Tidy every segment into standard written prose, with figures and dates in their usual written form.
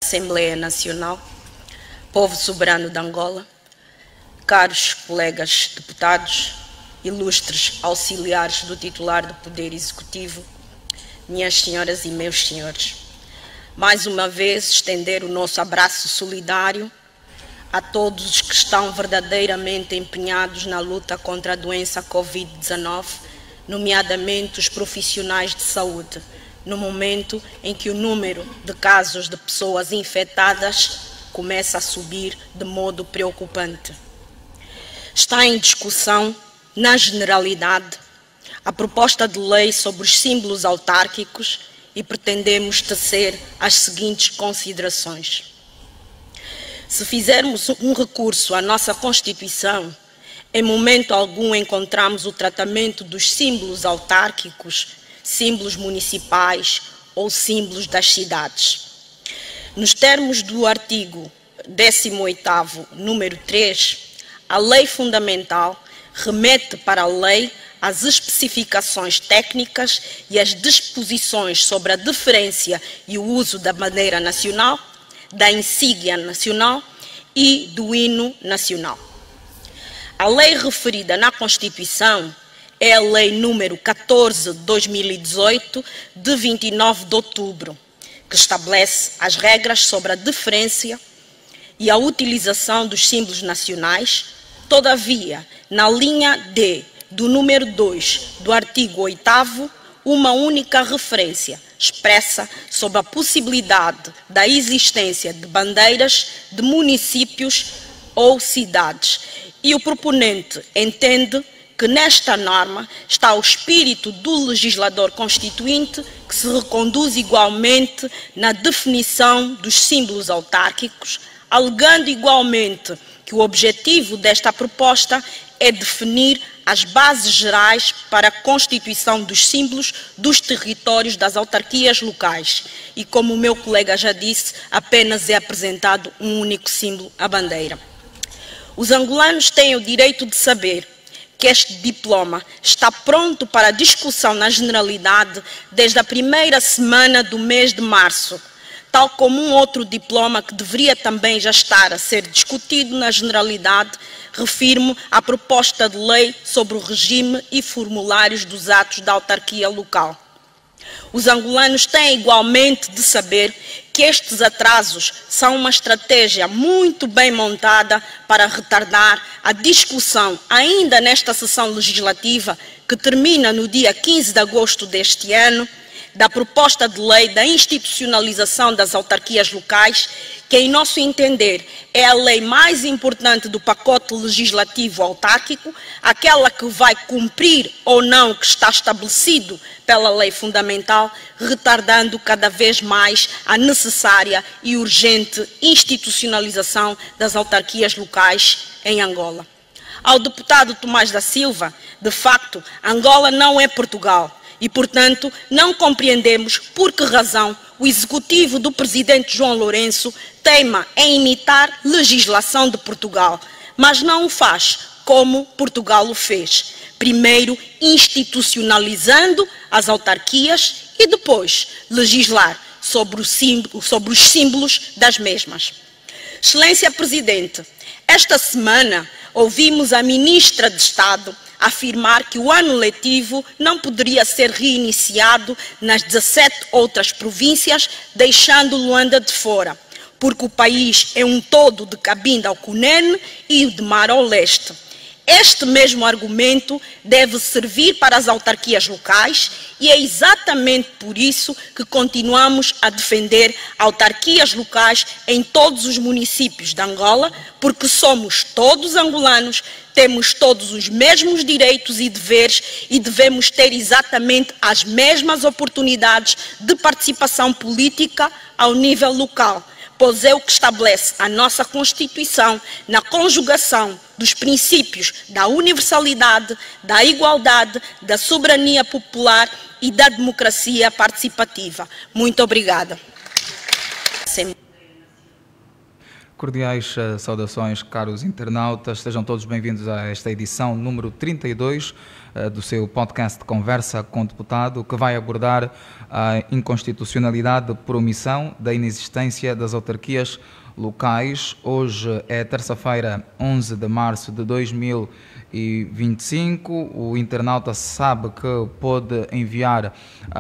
Assembleia Nacional, povo soberano de Angola, caros colegas deputados, ilustres auxiliares do titular do Poder Executivo, minhas senhoras e meus senhores, mais uma vez estender o nosso abraço solidário a todos os que estão verdadeiramente empenhados na luta contra a doença Covid-19, nomeadamente os profissionais de saúde, no momento em que o número de casos de pessoas infectadas começa a subir de modo preocupante. Está em discussão, na generalidade, a proposta de lei sobre os símbolos autárquicos e pretendemos tecer as seguintes considerações. Se fizermos um recurso à nossa Constituição, em momento algum encontramos o tratamento dos símbolos autárquicos, símbolos municipais ou símbolos das cidades. Nos termos do artigo 18º, número 3, a lei fundamental remete para a lei as especificações técnicas e as disposições sobre a deferência e o uso da bandeira nacional, da insígnia nacional e do hino nacional. A lei referida na Constituição é a Lei número 14 de 2018, de 29 de outubro, que estabelece as regras sobre a deferência e a utilização dos símbolos nacionais. Todavia, na linha D do número 2 do artigo 8º, uma única referência expressa sobre a possibilidade da existência de bandeiras de municípios ou cidades. E o proponente entende que nesta norma está o espírito do legislador constituinte, que se reconduz igualmente na definição dos símbolos autárquicos, alegando igualmente que o objetivo desta proposta é definir as bases gerais para a constituição dos símbolos dos territórios das autarquias locais. E como o meu colega já disse, apenas é apresentado um único símbolo, a bandeira. Os angolanos têm o direito de saber que este diploma está pronto para discussão na generalidade desde a primeira semana do mês de março, tal como um outro diploma que deveria também já estar a ser discutido na generalidade. Refiro-me à proposta de lei sobre o regime e formulários dos atos da autarquia local. Os angolanos têm igualmente de saber que estes atrasos são uma estratégia muito bem montada para retardar a discussão, ainda nesta sessão legislativa, que termina no dia 15 de agosto deste ano, da proposta de lei da institucionalização das autarquias locais, que, em nosso entender, é a lei mais importante do pacote legislativo autárquico, aquela que vai cumprir ou não o que está estabelecido pela lei fundamental, retardando cada vez mais a necessária e urgente institucionalização das autarquias locais em Angola. Ao deputado Tomás da Silva, de facto, Angola não é Portugal. E, portanto, não compreendemos por que razão o executivo do presidente João Lourenço teima em imitar legislação de Portugal, mas não o faz como Portugal o fez. Primeiro, institucionalizando as autarquias e depois legislar sobre os símbolos das mesmas. Excelência Presidente, esta semana ouvimos a Ministra de Estado afirmar que o ano letivo não poderia ser reiniciado nas 17 outras províncias, deixando Luanda de fora, porque o país é um todo de Cabinda ao Cunene e de Mar ao Leste. Este mesmo argumento deve servir para as autarquias locais e é exatamente por isso que continuamos a defender autarquias locais em todos os municípios de Angola, porque somos todos angolanos, temos todos os mesmos direitos e deveres e devemos ter exatamente as mesmas oportunidades de participação política ao nível local, pois é o que estabelece a nossa Constituição na conjugação dos princípios da universalidade, da igualdade, da soberania popular e da democracia participativa. Muito obrigada. Cordiais saudações, caros internautas. Sejam todos bem-vindos a esta edição número 32 do seu podcast Conversa com o Deputado, que vai abordar a inconstitucionalidade por omissão da inexistência das autarquias locais. Hoje é terça-feira, 11 de março de 2025. O internauta sabe que pode enviar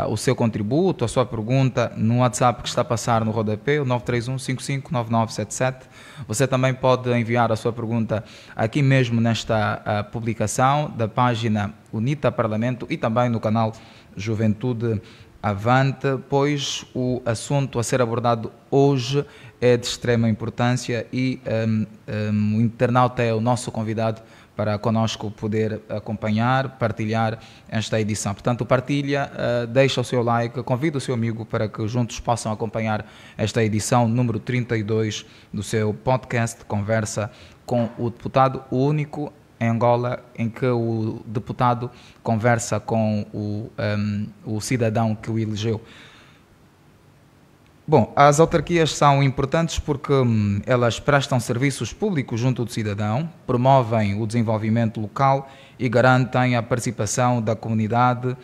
o seu contributo, a sua pergunta no WhatsApp que está a passar no rodapé, o 931-559977. Você também pode enviar a sua pergunta aqui mesmo nesta publicação da página UNITA Parlamento e também no canal Juventude Avante, pois o assunto a ser abordado hoje é de extrema importância e o internauta é o nosso convidado para conosco poder acompanhar, partilhar esta edição. Portanto, partilha, deixa o seu like, convida o seu amigo para que juntos possam acompanhar esta edição número 32 do seu podcast Conversa com o Deputado, o único em Angola em que o deputado conversa com o cidadão que o elegeu. Bom, as autarquias são importantes porque elas prestam serviços públicos junto do cidadão, promovem o desenvolvimento local e garantem a participação da comunidade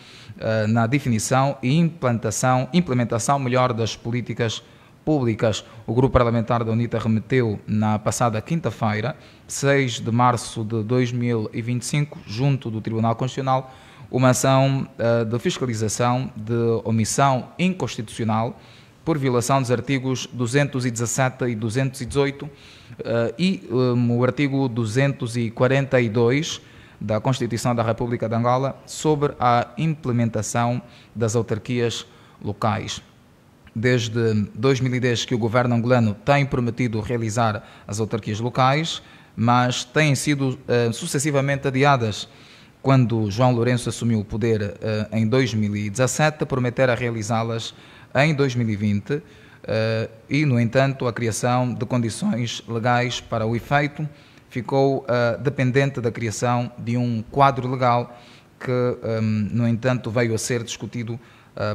na definição e implementação melhor das políticas públicas. O Grupo Parlamentar da UNITA remeteu na passada quinta-feira, 6 de março de 2025, junto do Tribunal Constitucional, uma ação de fiscalização de omissão inconstitucional por violação dos artigos 217 e 218 e o artigo 242 da Constituição da República de Angola sobre a implementação das autarquias locais. Desde 2010 que o governo angolano tem prometido realizar as autarquias locais, mas têm sido sucessivamente adiadas. Quando João Lourenço assumiu o poder em 2017, prometera realizá-las em 2020 e, no entanto, a criação de condições legais para o efeito ficou dependente da criação de um quadro legal que, no entanto, veio a ser discutido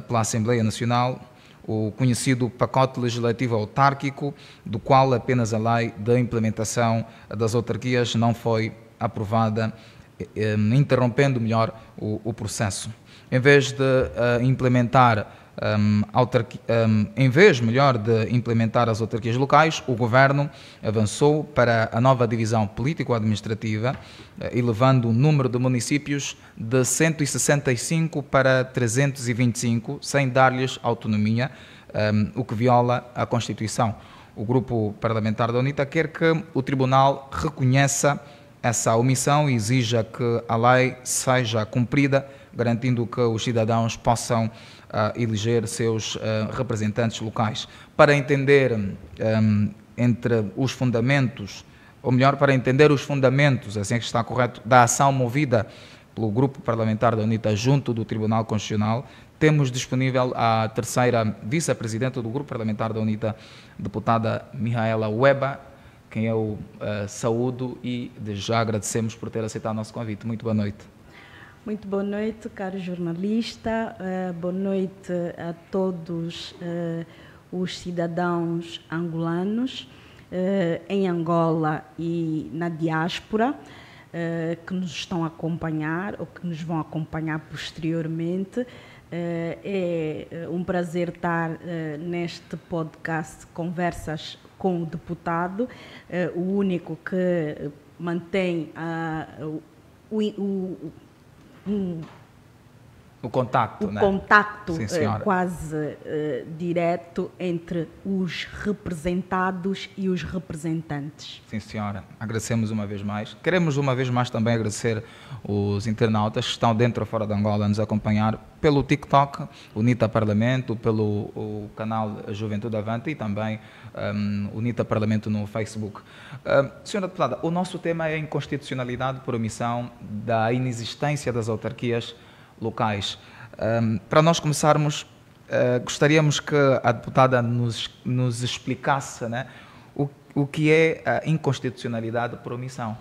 pela Assembleia Nacional, o conhecido pacote legislativo autárquico, do qual apenas a lei de implementação das autarquias não foi aprovada, interrompendo melhor o processo. Em vez de implementar as autarquias locais, o Governo avançou para a nova divisão político-administrativa, elevando o número de municípios de 165 para 325, sem dar-lhes autonomia, o que viola a Constituição. O Grupo Parlamentar da UNITA quer que o Tribunal reconheça essa omissão e exija que a lei seja cumprida, garantindo que os cidadãos possam eleger seus representantes locais. Para entender entre os fundamentos, ou melhor, para entender os fundamentos, assim é que está correto, da ação movida pelo Grupo Parlamentar da UNITA junto do Tribunal Constitucional, temos disponível a terceira vice-presidente do Grupo Parlamentar da UNITA, deputada Mihaela Weba, quem eu saúdo e desde já agradecemos por ter aceitado o nosso convite. Muito boa noite. Muito boa noite, caro jornalista. Boa noite a todos os cidadãos angolanos em Angola e na diáspora que nos estão a acompanhar ou que nos vão acompanhar posteriormente. É um prazer estar neste podcast Conversas com o Deputado, o único que mantém o contacto, contacto quase direto entre os representados e os representantes. Sim, senhora. Agradecemos uma vez mais. Queremos uma vez mais também agradecer os internautas que estão dentro ou fora de Angola a nos acompanhar pelo TikTok, UNITA Parlamento, pelo canal Juventude Avante e também UNITA Parlamento no Facebook. Senhora deputada, o nosso tema é a inconstitucionalidade por omissão da inexistência das autarquias locais. Para nós começarmos, gostaríamos que a deputada nos explicasse, né, o que é a inconstitucionalidade por omissão.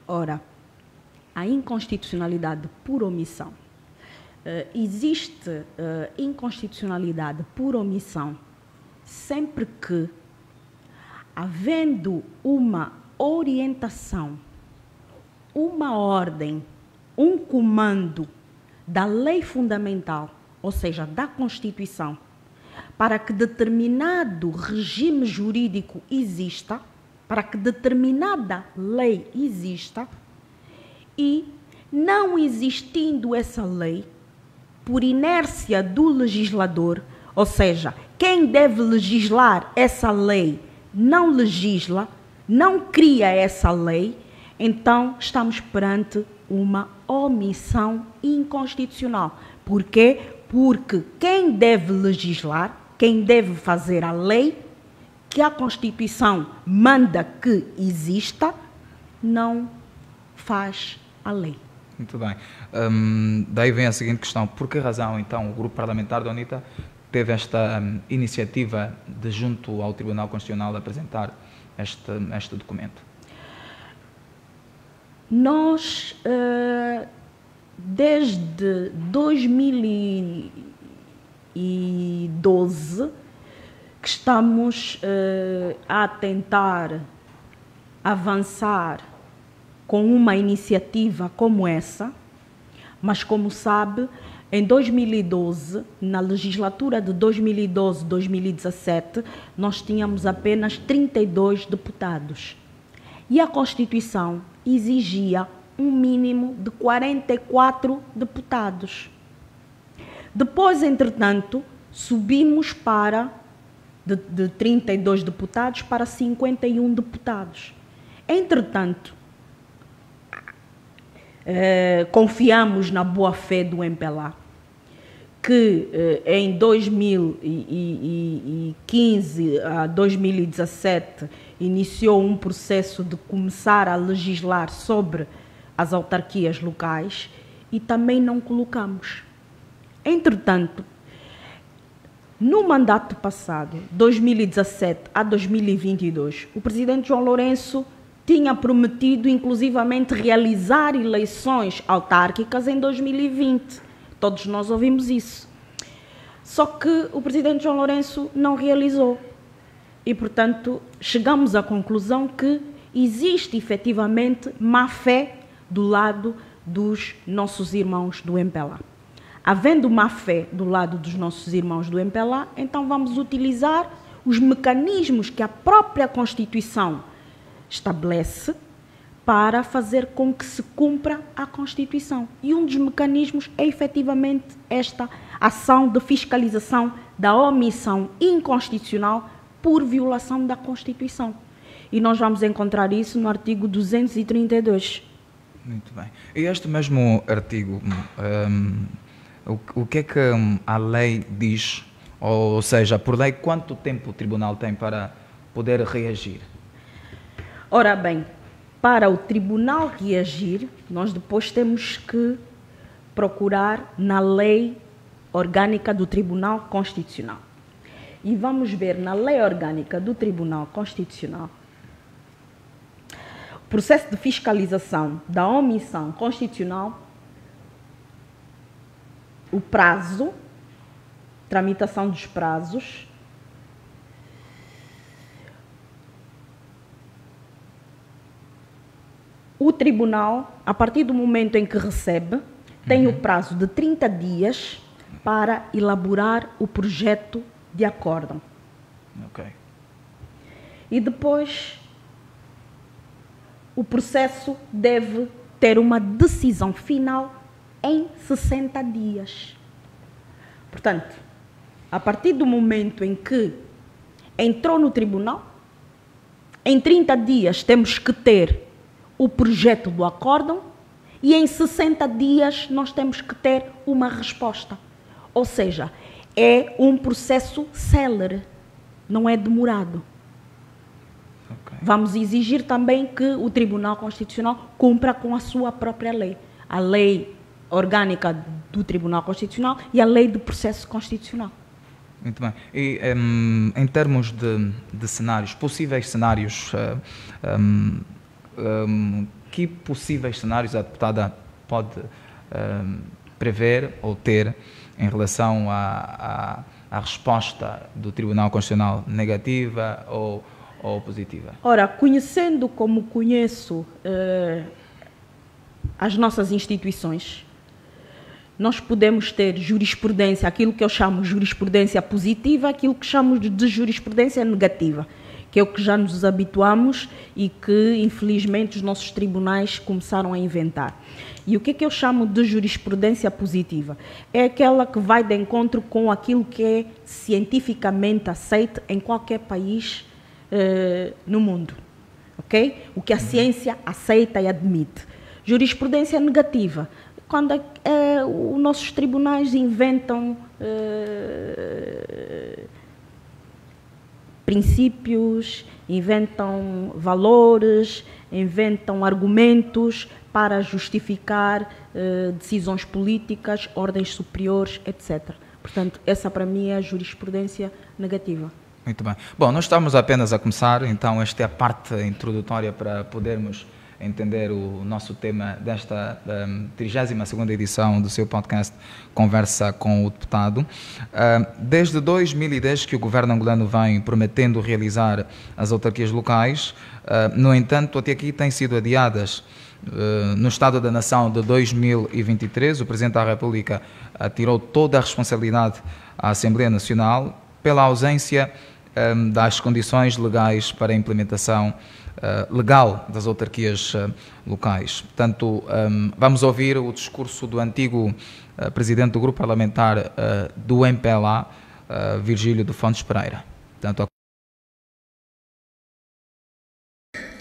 Ora, a inconstitucionalidade por omissão. Existe inconstitucionalidade por omissão sempre que havendo uma orientação, uma ordem, um comando da lei fundamental, ou seja, da Constituição, para que determinado regime jurídico exista, para que determinada lei exista, e não existindo essa lei, por inércia do legislador, ou seja, quem deve legislar essa lei não legisla, não cria essa lei, então estamos perante uma omissão inconstitucional. Por quê? Porque quem deve legislar, quem deve fazer a lei, que a Constituição manda que exista, não faz a lei. Muito bem. Daí vem a seguinte questão. Por que razão, então, o Grupo Parlamentar da UNITA teve esta iniciativa de, junto ao Tribunal Constitucional, apresentar este documento? Nós, desde 2012, que estamos a tentar avançar com uma iniciativa como essa, mas como sabe, em 2012, na legislatura de 2012-2017, nós tínhamos apenas 32 deputados. E a Constituição exigia um mínimo de 44 deputados. Depois, entretanto, subimos de 32 deputados para 51 deputados. Entretanto, confiamos na boa-fé do MPLA, que em 2015 a 2017 iniciou um processo de começar a legislar sobre as autarquias locais e também não colocamos. Entretanto, no mandato passado, 2017 a 2022, o presidente João Lourenço tinha prometido, inclusivamente, realizar eleições autárquicas em 2020. Todos nós ouvimos isso. Só que o presidente João Lourenço não realizou. E, portanto, chegamos à conclusão que existe, efetivamente, má-fé do lado dos nossos irmãos do MPLA. Havendo má-fé do lado dos nossos irmãos do MPLA, então vamos utilizar os mecanismos que a própria Constituição estabelece para fazer com que se cumpra a Constituição. E um dos mecanismos é efetivamente esta ação de fiscalização da omissão inconstitucional por violação da Constituição. E nós vamos encontrar isso no artigo 232. Muito bem. E este mesmo artigo, o que é que a lei diz? Ou seja, por lei, quanto tempo o tribunal tem para poder reagir? Ora bem, para o tribunal reagir, nós depois temos que procurar na lei orgânica do Tribunal Constitucional. E vamos ver na lei orgânica do Tribunal Constitucional o processo de fiscalização da omissão constitucional, o prazo, tramitação dos prazos, o tribunal, a partir do momento em que recebe, tem o prazo de 30 dias para elaborar o projeto de acórdão. Ok. E depois, o processo deve ter uma decisão final em 60 dias. Portanto, a partir do momento em que entrou no tribunal, em 30 dias temos que ter o projeto do acórdão e em 60 dias nós temos que ter uma resposta. Ou seja, é um processo célere, não é demorado. Okay. Vamos exigir também que o Tribunal Constitucional cumpra com a sua própria lei. A lei orgânica do Tribunal Constitucional e a lei do processo constitucional. Muito bem. E em termos de cenários, possíveis cenários, que possíveis cenários a deputada pode prever ou ter em relação à resposta do Tribunal Constitucional negativa ou positiva? Ora, conhecendo como conheço as nossas instituições, nós podemos ter jurisprudência, aquilo que eu chamo de jurisprudência positiva, aquilo que chamo de jurisprudência negativa, que é o que já nos habituamos e que, infelizmente, os nossos tribunais começaram a inventar. E o que é que eu chamo de jurisprudência positiva? É aquela que vai de encontro com aquilo que é cientificamente aceito em qualquer país no mundo, ok? O que a ciência aceita e admite. Jurisprudência negativa, quando os nossos tribunais inventam princípios, inventam valores, inventam argumentos para justificar decisões políticas, ordens superiores, etc. Portanto, essa para mim é a jurisprudência negativa. Muito bem. Bom, nós estamos apenas a começar, então esta é a parte introdutória para podermos entender o nosso tema desta 32ª edição do seu podcast Conversa com o Deputado. Desde 2010 que o governo angolano vem prometendo realizar as autarquias locais, no entanto, até aqui têm sido adiadas. No Estado da Nação de 2023, o Presidente da República tirou toda a responsabilidade à Assembleia Nacional pela ausência das condições legais para a implementação legal das autarquias locais. Portanto, vamos ouvir o discurso do antigo presidente do grupo parlamentar do MPLA, Virgílio de Fontes Pereira. Portanto,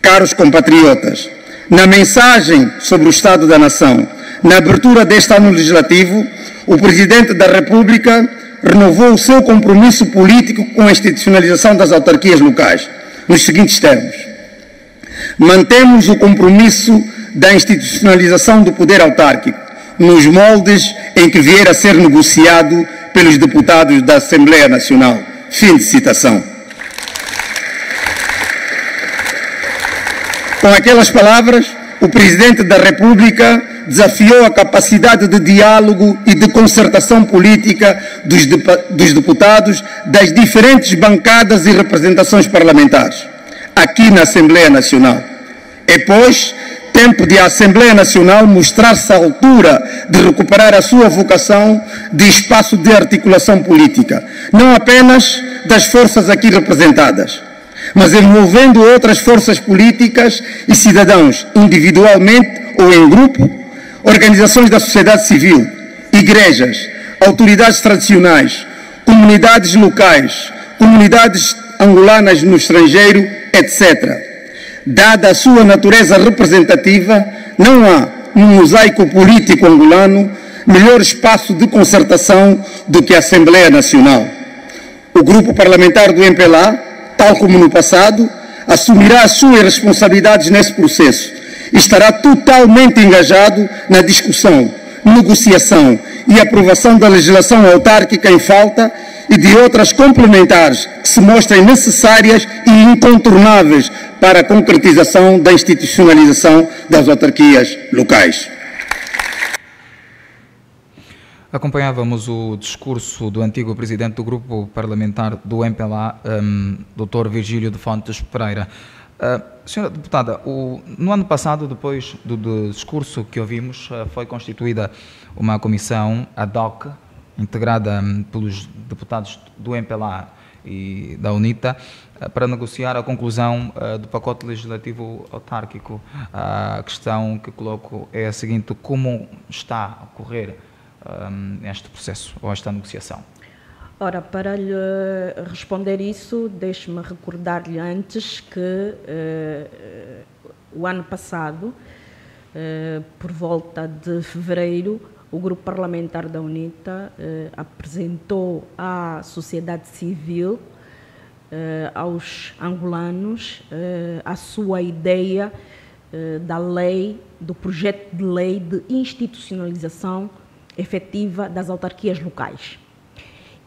caros compatriotas, na mensagem sobre o Estado da Nação, na abertura deste ano legislativo, o Presidente da República renovou o seu compromisso político com a institucionalização das autarquias locais, nos seguintes termos: mantemos o compromisso da institucionalização do poder autárquico, nos moldes em que vier a ser negociado pelos deputados da Assembleia Nacional. Fim de citação. Com aquelas palavras, o Presidente da República desafiou a capacidade de diálogo e de concertação política dos deputados das diferentes bancadas e representações parlamentares, aqui na Assembleia Nacional. É, pois, tempo de a Assembleia Nacional mostrar-se à altura de recuperar a sua vocação de espaço de articulação política, não apenas das forças aqui representadas, mas envolvendo outras forças políticas e cidadãos, individualmente ou em grupo, organizações da sociedade civil, igrejas, autoridades tradicionais, comunidades locais, comunidades angolanas no estrangeiro, etc. Dada a sua natureza representativa, não há, no mosaico político angolano, melhor espaço de concertação do que a Assembleia Nacional. O grupo parlamentar do MPLA, tal como no passado, assumirá as suas responsabilidades nesse processo e estará totalmente engajado na discussão, negociação e aprovação da legislação autárquica em falta e de outras complementares que se mostrem necessárias e incontornáveis para a concretização da institucionalização das autarquias locais. Acompanhávamos o discurso do antigo presidente do grupo parlamentar do MPLA, Dr. Virgílio de Fontes Pereira. Senhora deputada, no ano passado, depois do discurso que ouvimos, foi constituída uma comissão ad hoc, integrada pelos deputados do MPLA e da UNITA, para negociar a conclusão do pacote legislativo autárquico. A questão que coloco é a seguinte: como está a ocorrer este processo ou esta negociação? Ora, para lhe responder isso, deixe-me recordar-lhe antes que o ano passado, por volta de fevereiro, o grupo parlamentar da UNITA apresentou à sociedade civil, aos angolanos, a sua ideia da lei, do projeto de lei de institucionalização efetiva das autarquias locais.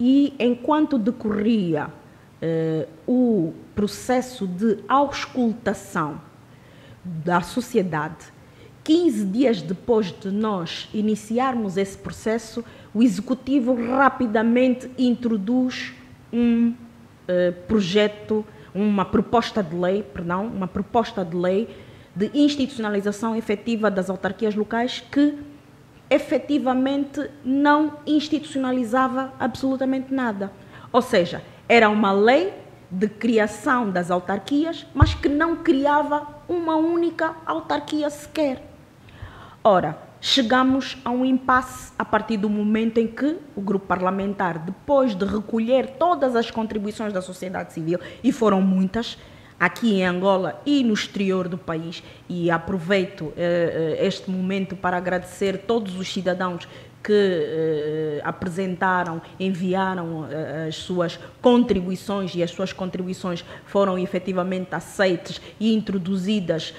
E enquanto decorria o processo de auscultação da sociedade, 15 dias depois de nós iniciarmos esse processo, o Executivo rapidamente introduz um projeto uma proposta de lei de institucionalização efetiva das autarquias locais que efetivamente não institucionalizava absolutamente nada. Ou seja, era uma lei de criação das autarquias, mas que não criava uma única autarquia sequer. Ora, chegamos a um impasse a partir do momento em que o grupo parlamentar, depois de recolher todas as contribuições da sociedade civil, e foram muitas, aqui em Angola e no exterior do país, e aproveito este momento para agradecer todos os cidadãos que apresentaram, enviaram as suas contribuições, e as suas contribuições foram efetivamente aceitas e introduzidas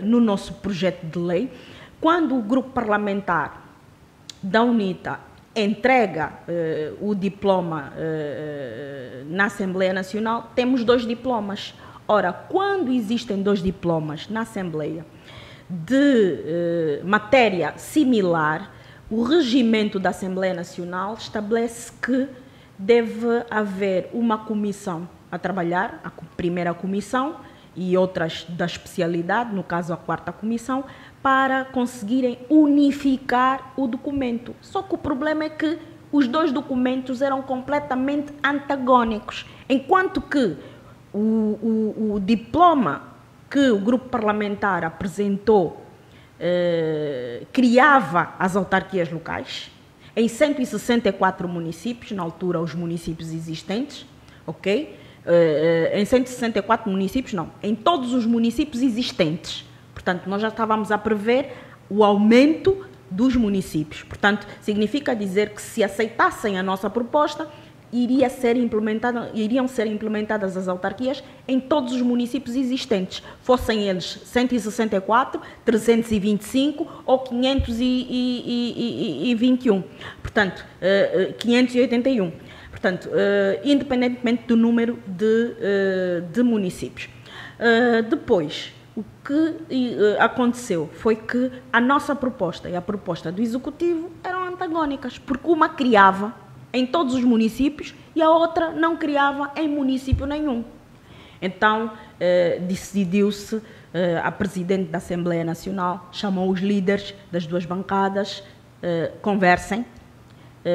no nosso projeto de lei. Quando o grupo parlamentar da UNITA entrega o diploma na Assembleia Nacional, temos 2 diplomas. Ora, quando existem 2 diplomas na Assembleia de matéria similar, o regimento da Assembleia Nacional estabelece que deve haver uma comissão a trabalhar, a primeira comissão e outras da especialidade, no caso a 4ª comissão, para conseguirem unificar o documento. Só que o problema é que os 2 documentos eram completamente antagônicos, enquanto que o diploma que o grupo parlamentar apresentou criava as autarquias locais em 164 municípios, na altura os municípios existentes, ok? Em 164 municípios, não, em todos os municípios existentes. Portanto, nós já estávamos a prever o aumento dos municípios. Portanto, significa dizer que se aceitassem a nossa proposta, iriam ser implementadas as autarquias em todos os municípios existentes, fossem eles 164, 325 ou 521. Portanto, 581. Portanto, independentemente do número de municípios. Depois, o que aconteceu foi que a nossa proposta e a proposta do Executivo eram antagônicas, porque uma criava em todos os municípios e a outra não criava em município nenhum. Então, decidiu-se, a Presidente da Assembleia Nacional chamou os líderes das 2 bancadas, conversem,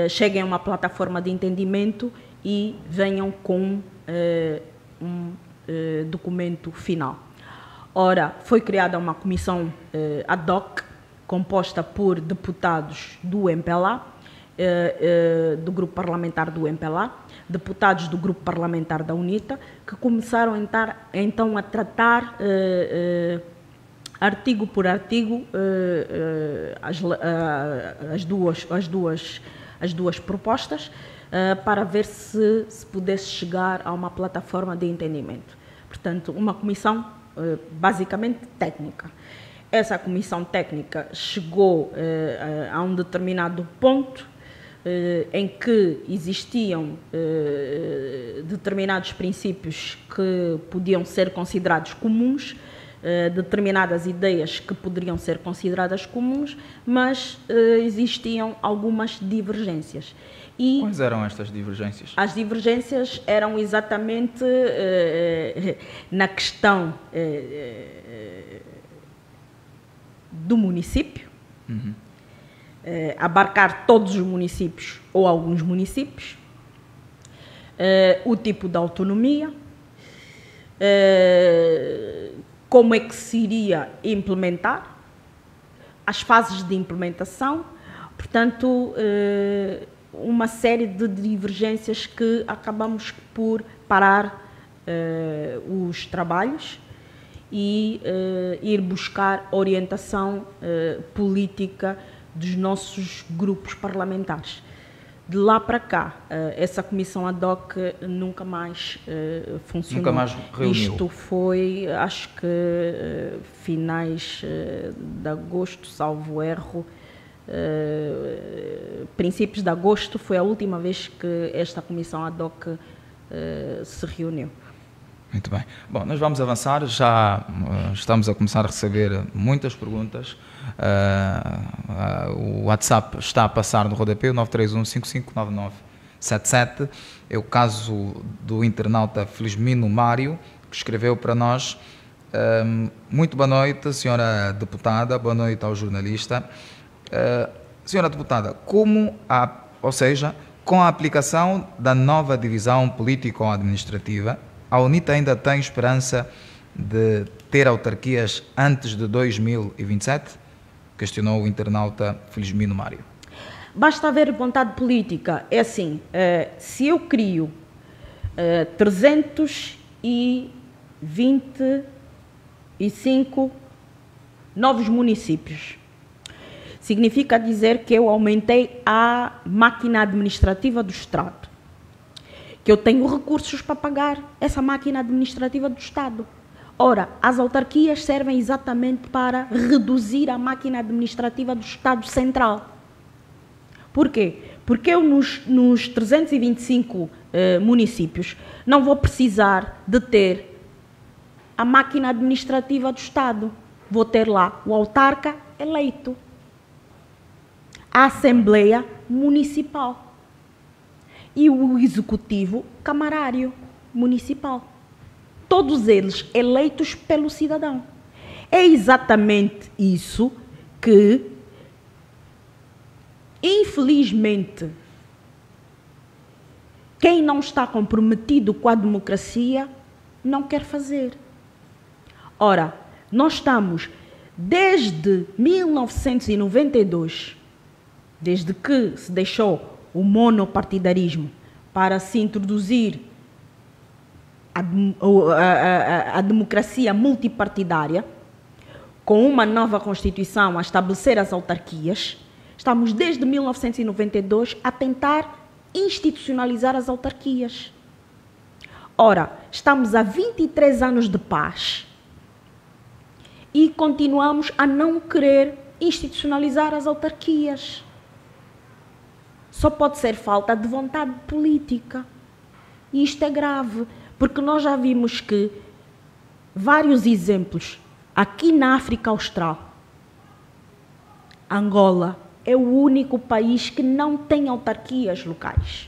cheguem a uma plataforma de entendimento e venham com um documento final. Ora, foi criada uma comissão ad hoc, composta por deputados do MPLA, do grupo parlamentar do MPLA, deputados do grupo parlamentar da UNITA, que começaram então a tratar artigo por artigo as duas propostas, para ver se pudesse chegar a uma plataforma de entendimento. Portanto, uma comissão basicamente técnica. Essa comissão técnica chegou a um determinado ponto em que existiam determinados princípios que podiam ser considerados comuns, determinadas ideias que poderiam ser consideradas comuns, mas existiam algumas divergências. E quais eram estas divergências? As divergências eram exatamente na questão do município, abarcar todos os municípios ou alguns municípios, o tipo de autonomia, como é que se iria implementar, as fases de implementação, portanto, uma série de divergências que acabamos por parar os trabalhos e ir buscar orientação política dos nossos grupos parlamentares. De lá para cá, essa comissão ad hoc nunca mais funcionou. Nunca mais reuniu. Isto foi, acho que, finais de agosto, salvo erro, princípios de agosto foi a última vez que esta comissão ad hoc se reuniu. Muito bem. Bom, nós vamos avançar, já estamos a começar a receber muitas perguntas. O WhatsApp está a passar no rodapé, 931-5599-7 77. É o caso do internauta Felizmino Mário, que escreveu para nós: muito boa noite, senhora deputada, boa noite ao jornalista. Senhora deputada, com a aplicação da nova divisão político-administrativa, a UNITA ainda tem esperança de ter autarquias antes de 2027? Questionou o internauta Felizmino Mário. Basta haver vontade política. É assim, se eu crio 325 novos municípios, significa dizer que eu aumentei a máquina administrativa do Estado, que eu tenho recursos para pagar essa máquina administrativa do Estado. Ora, as autarquias servem exatamente para reduzir a máquina administrativa do Estado Central. Por quê? Porque eu nos 325 municípios não vou precisar de ter a máquina administrativa do Estado. Vou ter lá o autarca eleito, a Assembleia Municipal e o Executivo Camarário Municipal. Todos eles eleitos pelo cidadão. É exatamente isso que, infelizmente, quem não está comprometido com a democracia não quer fazer. Ora, nós estamos desde 1992, desde que se deixou o monopartidarismo para se introduzir a democracia multipartidária, com uma nova Constituição a estabelecer as autarquias. Estamos desde 1992 a tentar institucionalizar as autarquias. Ora, estamos há 23 anos de paz e continuamos a não querer institucionalizar as autarquias. Só pode ser falta de vontade política. E isto é grave, porque nós já vimos que vários exemplos aqui na África Austral, Angola é o único país que não tem autarquias locais.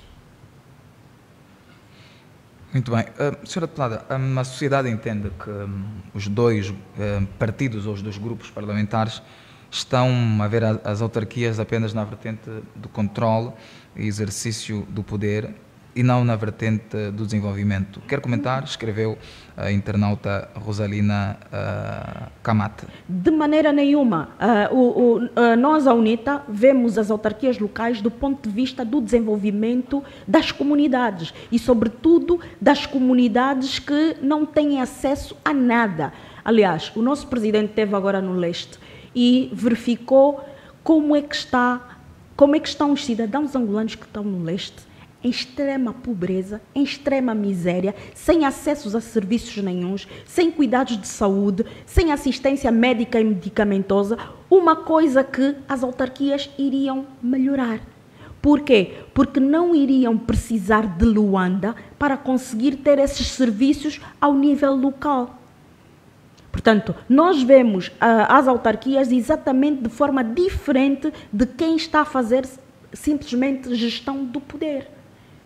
Muito bem. Senhora deputada, a sociedade entende que os dois partidos ou os dois grupos parlamentares estão a ver as autarquias apenas na vertente do controle e exercício do poder e não na vertente do desenvolvimento. Quer comentar? Escreveu a internauta Rosalina Camate. De maneira nenhuma. Nós, a UNITA, vemos as autarquias locais do ponto de vista do desenvolvimento das comunidades e, sobretudo, das comunidades que não têm acesso a nada. Aliás, o nosso presidente esteve agora no leste e verificou como é que estão os cidadãos angolanos que estão no leste, em extrema pobreza, em extrema miséria, sem acessos a serviços nenhuns, sem cuidados de saúde, sem assistência médica e medicamentosa, uma coisa que as autarquias iriam melhorar. Por quê? Porque não iriam precisar de Luanda para conseguir ter esses serviços ao nível local. Portanto, nós vemos as autarquias exatamente de forma diferente de quem está a fazer simplesmente gestão do poder,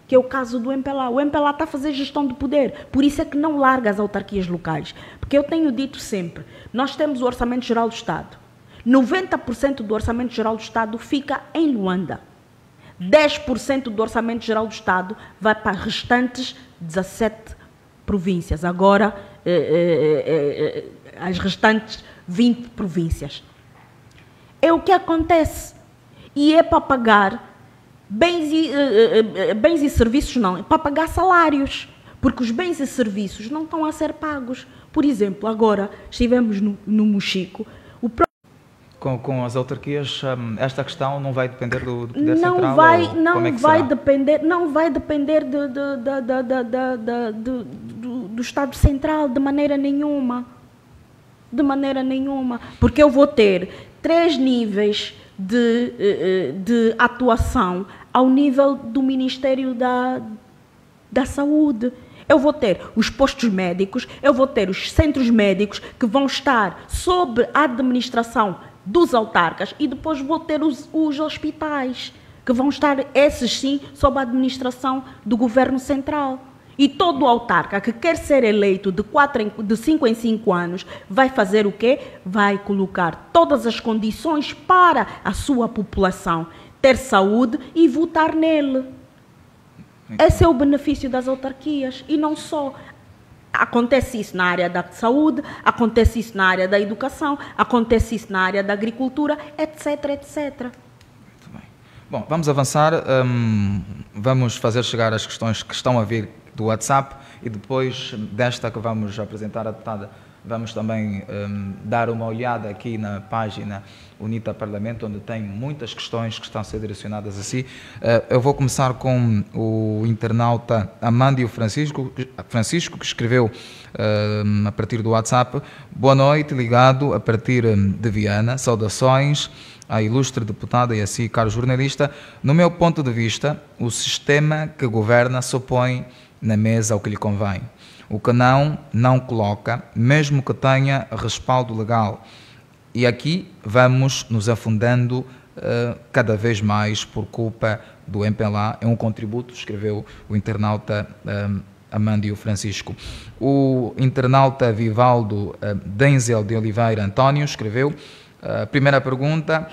que é o caso do MPLA. O MPLA está a fazer gestão do poder, por isso é que não larga as autarquias locais. Porque eu tenho dito sempre, nós temos o Orçamento Geral do Estado. 90% do Orçamento Geral do Estado fica em Luanda. 10% do Orçamento Geral do Estado vai para as restantes 17 províncias. Agora, as restantes 20 províncias. É o que acontece. E é para pagar bens e serviços, não, é para pagar salários, porque os bens e serviços não estão a ser pagos. Por exemplo, agora estivemos no Mochico. Com as autarquias, esta questão não vai depender do Poder Central? Não vai depender do Estado Central de maneira nenhuma. De maneira nenhuma. Porque eu vou ter 3 níveis de atuação ao nível do Ministério da Saúde. Eu vou ter os postos médicos, eu vou ter os centros médicos que vão estar sob a administração dos autarcas e depois vou ter os hospitais. que vão estar, esses sim, sob a administração do governo central. E todo autarca que quer ser eleito de 5 em 5 anos vai fazer o quê? Vai colocar todas as condições para a sua população ter saúde e votar nele. Esse é o benefício das autarquias. E não só. Acontece isso na área da saúde, acontece isso na área da educação, acontece isso na área da agricultura, etc, etc. Muito bem. Bom, vamos avançar. Vamos fazer chegar as questões que estão a vir do WhatsApp e depois desta que vamos apresentar a deputada, vamos também dar uma olhada aqui na página UNITA Parlamento, onde tem muitas questões que estão a ser direcionadas a si. Eu vou começar com o internauta Amândio Francisco, que escreveu a partir do WhatsApp: boa noite, ligado a partir de Viana, saudações à ilustre deputada e a si, caro jornalista. No meu ponto de vista, o sistema que governa se opõe na mesa ao que lhe convém. O que não coloca, mesmo que tenha respaldo legal. E aqui vamos nos afundando cada vez mais por culpa do MPLA. É um contributo, escreveu o internauta Amândio Francisco. O internauta Vivaldo Denzel de Oliveira António escreveu: primeira pergunta,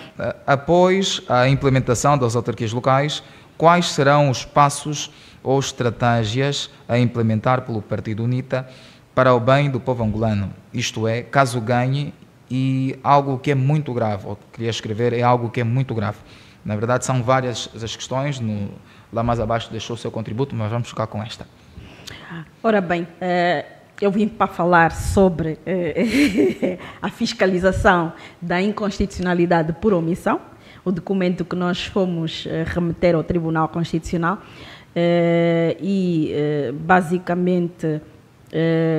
após a implementação das autarquias locais, quais serão os passos ou estratégias a implementar pelo Partido UNITA para o bem do povo angolano? Isto é, caso ganhe, e algo que é muito grave, ou queria escrever, é algo que é muito grave. Na verdade, são várias as questões, lá mais abaixo deixou o seu contributo, mas vamos ficar com esta. Ora bem, eu vim para falar sobre a fiscalização da inconstitucionalidade por omissão, o documento que nós fomos remeter ao Tribunal Constitucional. Basicamente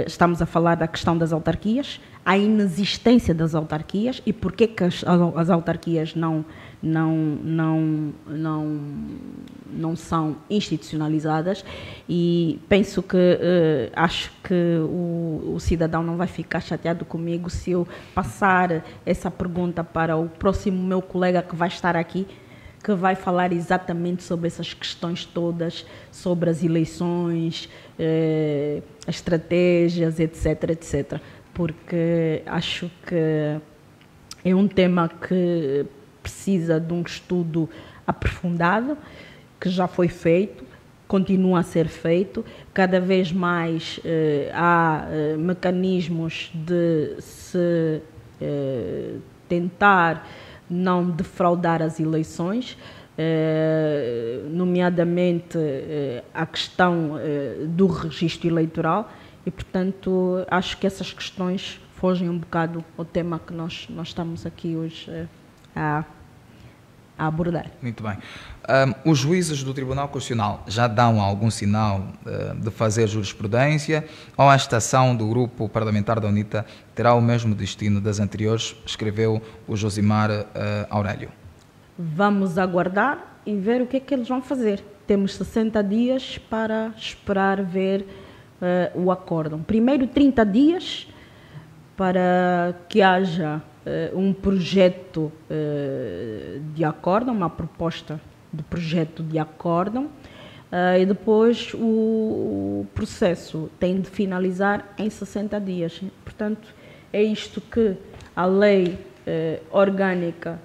estamos a falar da questão das autarquias, a inexistência das autarquias e porque que as autarquias não são institucionalizadas, e penso que acho que o cidadão não vai ficar chateado comigo se eu passar essa pergunta para o próximo meu colega que vai estar aqui, que vai falar exatamente sobre essas questões todas, sobre as eleições, as estratégias, etc, etc. Porque acho que é um tema que precisa de um estudo aprofundado, que já foi feito, continua a ser feito. Cada vez mais há mecanismos de se tentar não defraudar as eleições, nomeadamente a questão do registro eleitoral, e, portanto, acho que essas questões fogem um bocado ao tema que nós estamos aqui hoje a abordar. Muito bem. Os juízes do Tribunal Constitucional já dão algum sinal de fazer jurisprudência, ou a estação do grupo parlamentar da UNITA terá o mesmo destino das anteriores, escreveu o Josimar Aurélio? Vamos aguardar e ver o que é que eles vão fazer. Temos 60 dias para esperar ver o acórdão. Primeiro 30 dias para que haja um projeto de acórdão, uma proposta de projeto de acórdão, e depois o processo tem de finalizar em 60 dias. Portanto, é isto que a lei orgânica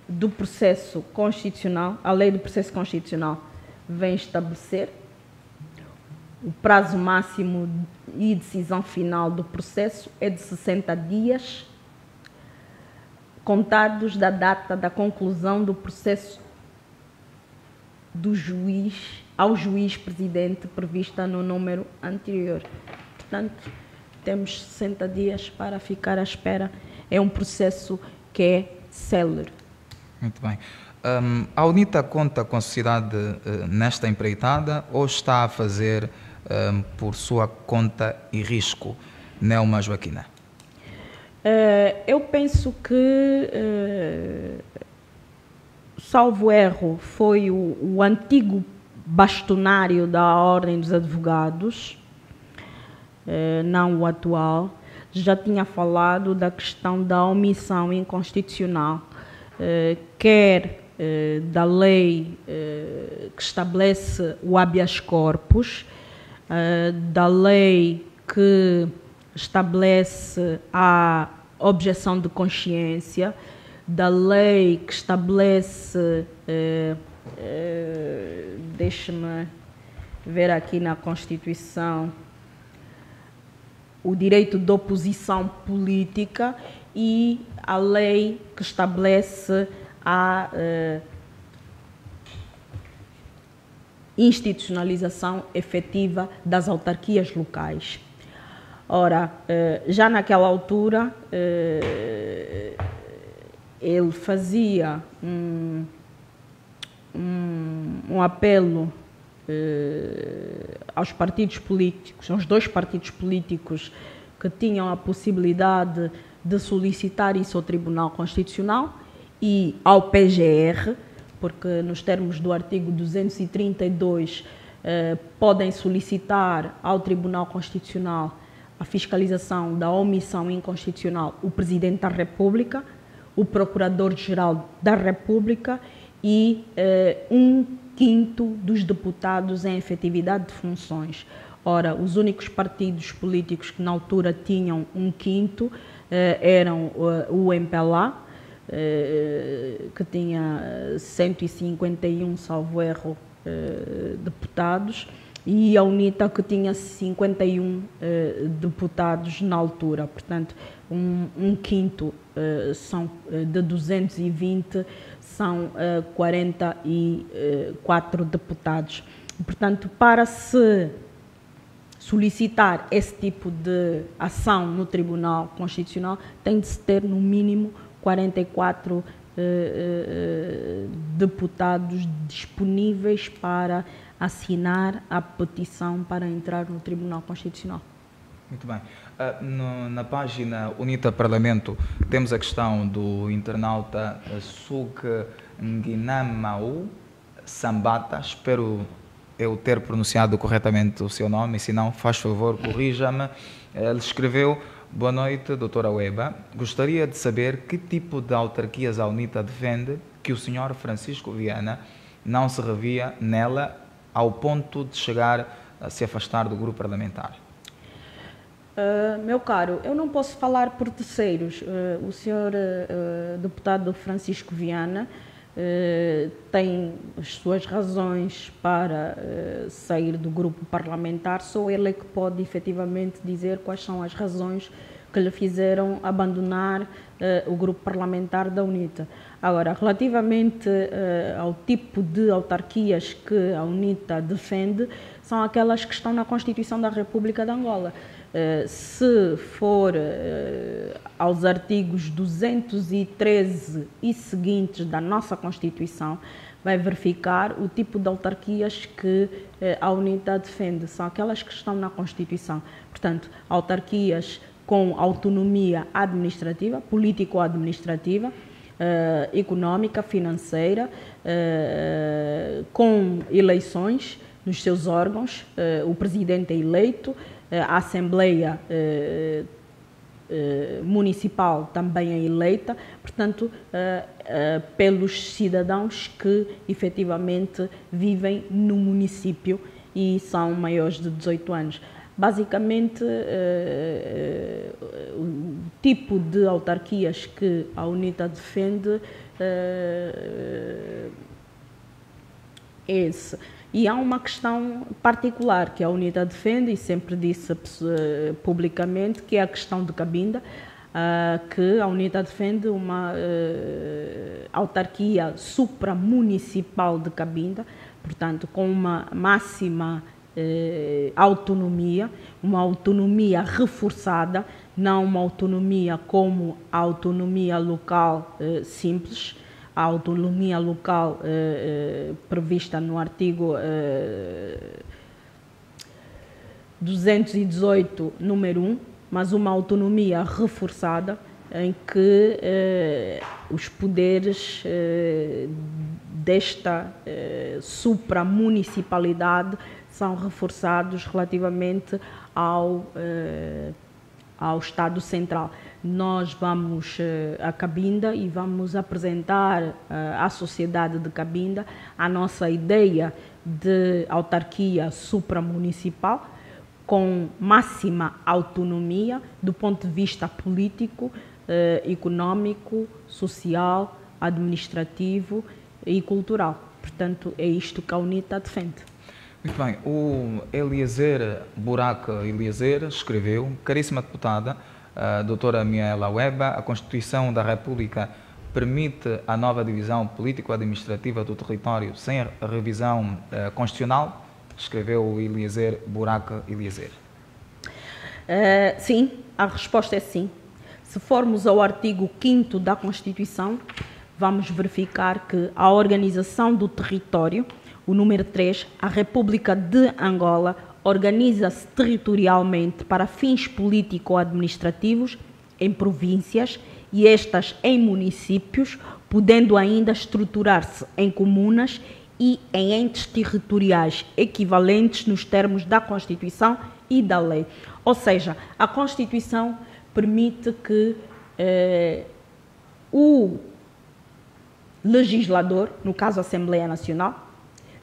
do processo constitucional, a lei do processo constitucional vem estabelecer. O prazo máximo e decisão final do processo é de 60 dias, contados da data da conclusão do processo do juiz ao juiz-presidente prevista no número anterior. Portanto, temos 60 dias para ficar à espera. É um processo que é célere. Muito bem. A UNITA conta com a sociedade nesta empreitada ou está a fazer por sua conta e risco? Nelma Joaquina. Eu penso que, salvo erro, foi o antigo bastonário da Ordem dos Advogados, não o atual, já tinha falado da questão da omissão inconstitucional quer da lei que estabelece o habeas corpus, da lei que estabelece a objeção de consciência, da lei que estabelece, deixe-me ver aqui na Constituição, o direito de oposição política e a lei que estabelece a institucionalização efetiva das autarquias locais. Ora, já naquela altura, ele fazia um apelo aos partidos políticos, aos dois partidos políticos que tinham a possibilidade de solicitar isso ao Tribunal Constitucional e ao PGR, porque nos termos do artigo 232 podem solicitar ao Tribunal Constitucional a fiscalização da omissão inconstitucional o Presidente da República, o Procurador-Geral da República e 1/5 dos deputados em efetividade de funções. Ora, os únicos partidos políticos que na altura tinham 1/5 eram o MPLA, que tinha 151, salvo erro, deputados, e a UNITA, que tinha 51 deputados na altura. Portanto, 1/5 são de 220, são 44 deputados. Portanto, para se solicitar esse tipo de ação no Tribunal Constitucional, tem de se ter no mínimo 44 deputados disponíveis para assinar a petição para entrar no Tribunal Constitucional. Muito bem. Na página UNITA Parlamento temos a questão do internauta Suk Nginamau Sambata. Espero eu ter pronunciado corretamente o seu nome, e se não, faz favor, corrija-me. Ele escreveu: boa noite, doutora Weba. Gostaria de saber que tipo de autarquias a UNITA defende que o senhor Francisco Viana não se revia nela ao ponto de chegar a se afastar do grupo parlamentar. Meu caro, eu não posso falar por terceiros. O senhor deputado Francisco Viana tem as suas razões para sair do grupo parlamentar. Só ele é que pode efetivamente dizer quais são as razões que lhe fizeram abandonar o grupo parlamentar da UNITA. Agora, relativamente ao tipo de autarquias que a UNITA defende, são aquelas que estão na Constituição da República de Angola. Se for aos artigos 213 e seguintes da nossa Constituição, vai verificar o tipo de autarquias que a UNITA defende. São aquelas que estão na Constituição. Portanto, autarquias com autonomia administrativa, político-administrativa, económica, financeira, com eleições nos seus órgãos, o presidente é eleito, a Assembleia Municipal também é eleita, portanto, pelos cidadãos que efetivamente vivem no município e são maiores de 18 anos. Basicamente, o tipo de autarquias que a UNITA defende é esse. E há uma questão particular que a UNITA defende, e sempre disse publicamente, que é a questão de Cabinda, que a UNITA defende uma autarquia supramunicipal de Cabinda, portanto, com uma máxima autonomia, uma autonomia reforçada, não uma autonomia como a autonomia local simples, a autonomia local prevista no artigo 218, número 1, mas uma autonomia reforçada em que os poderes desta supramunicipalidade são reforçados relativamente ao Estado Central. Nós vamos a Cabinda e vamos apresentar à sociedade de Cabinda a nossa ideia de autarquia supramunicipal com máxima autonomia do ponto de vista político, econômico, social, administrativo e cultural. Portanto, é isto que a UNITA defende. Muito bem. O Eliezer Buraca Eliezer escreveu: caríssima deputada, a doutora Miela Weba, a Constituição da República permite a nova divisão político-administrativa do território sem a revisão constitucional? Escreveu o Eliezer Buraca Eliezer. Sim, a resposta é sim. Se formos ao artigo 5º da Constituição, vamos verificar que a organização do território, o número 3, a República de Angola organiza-se territorialmente para fins político-administrativos em províncias e estas em municípios, podendo ainda estruturar-se em comunas e em entes territoriais equivalentes nos termos da Constituição e da lei. Ou seja, a Constituição permite que o legislador, no caso a Assembleia Nacional,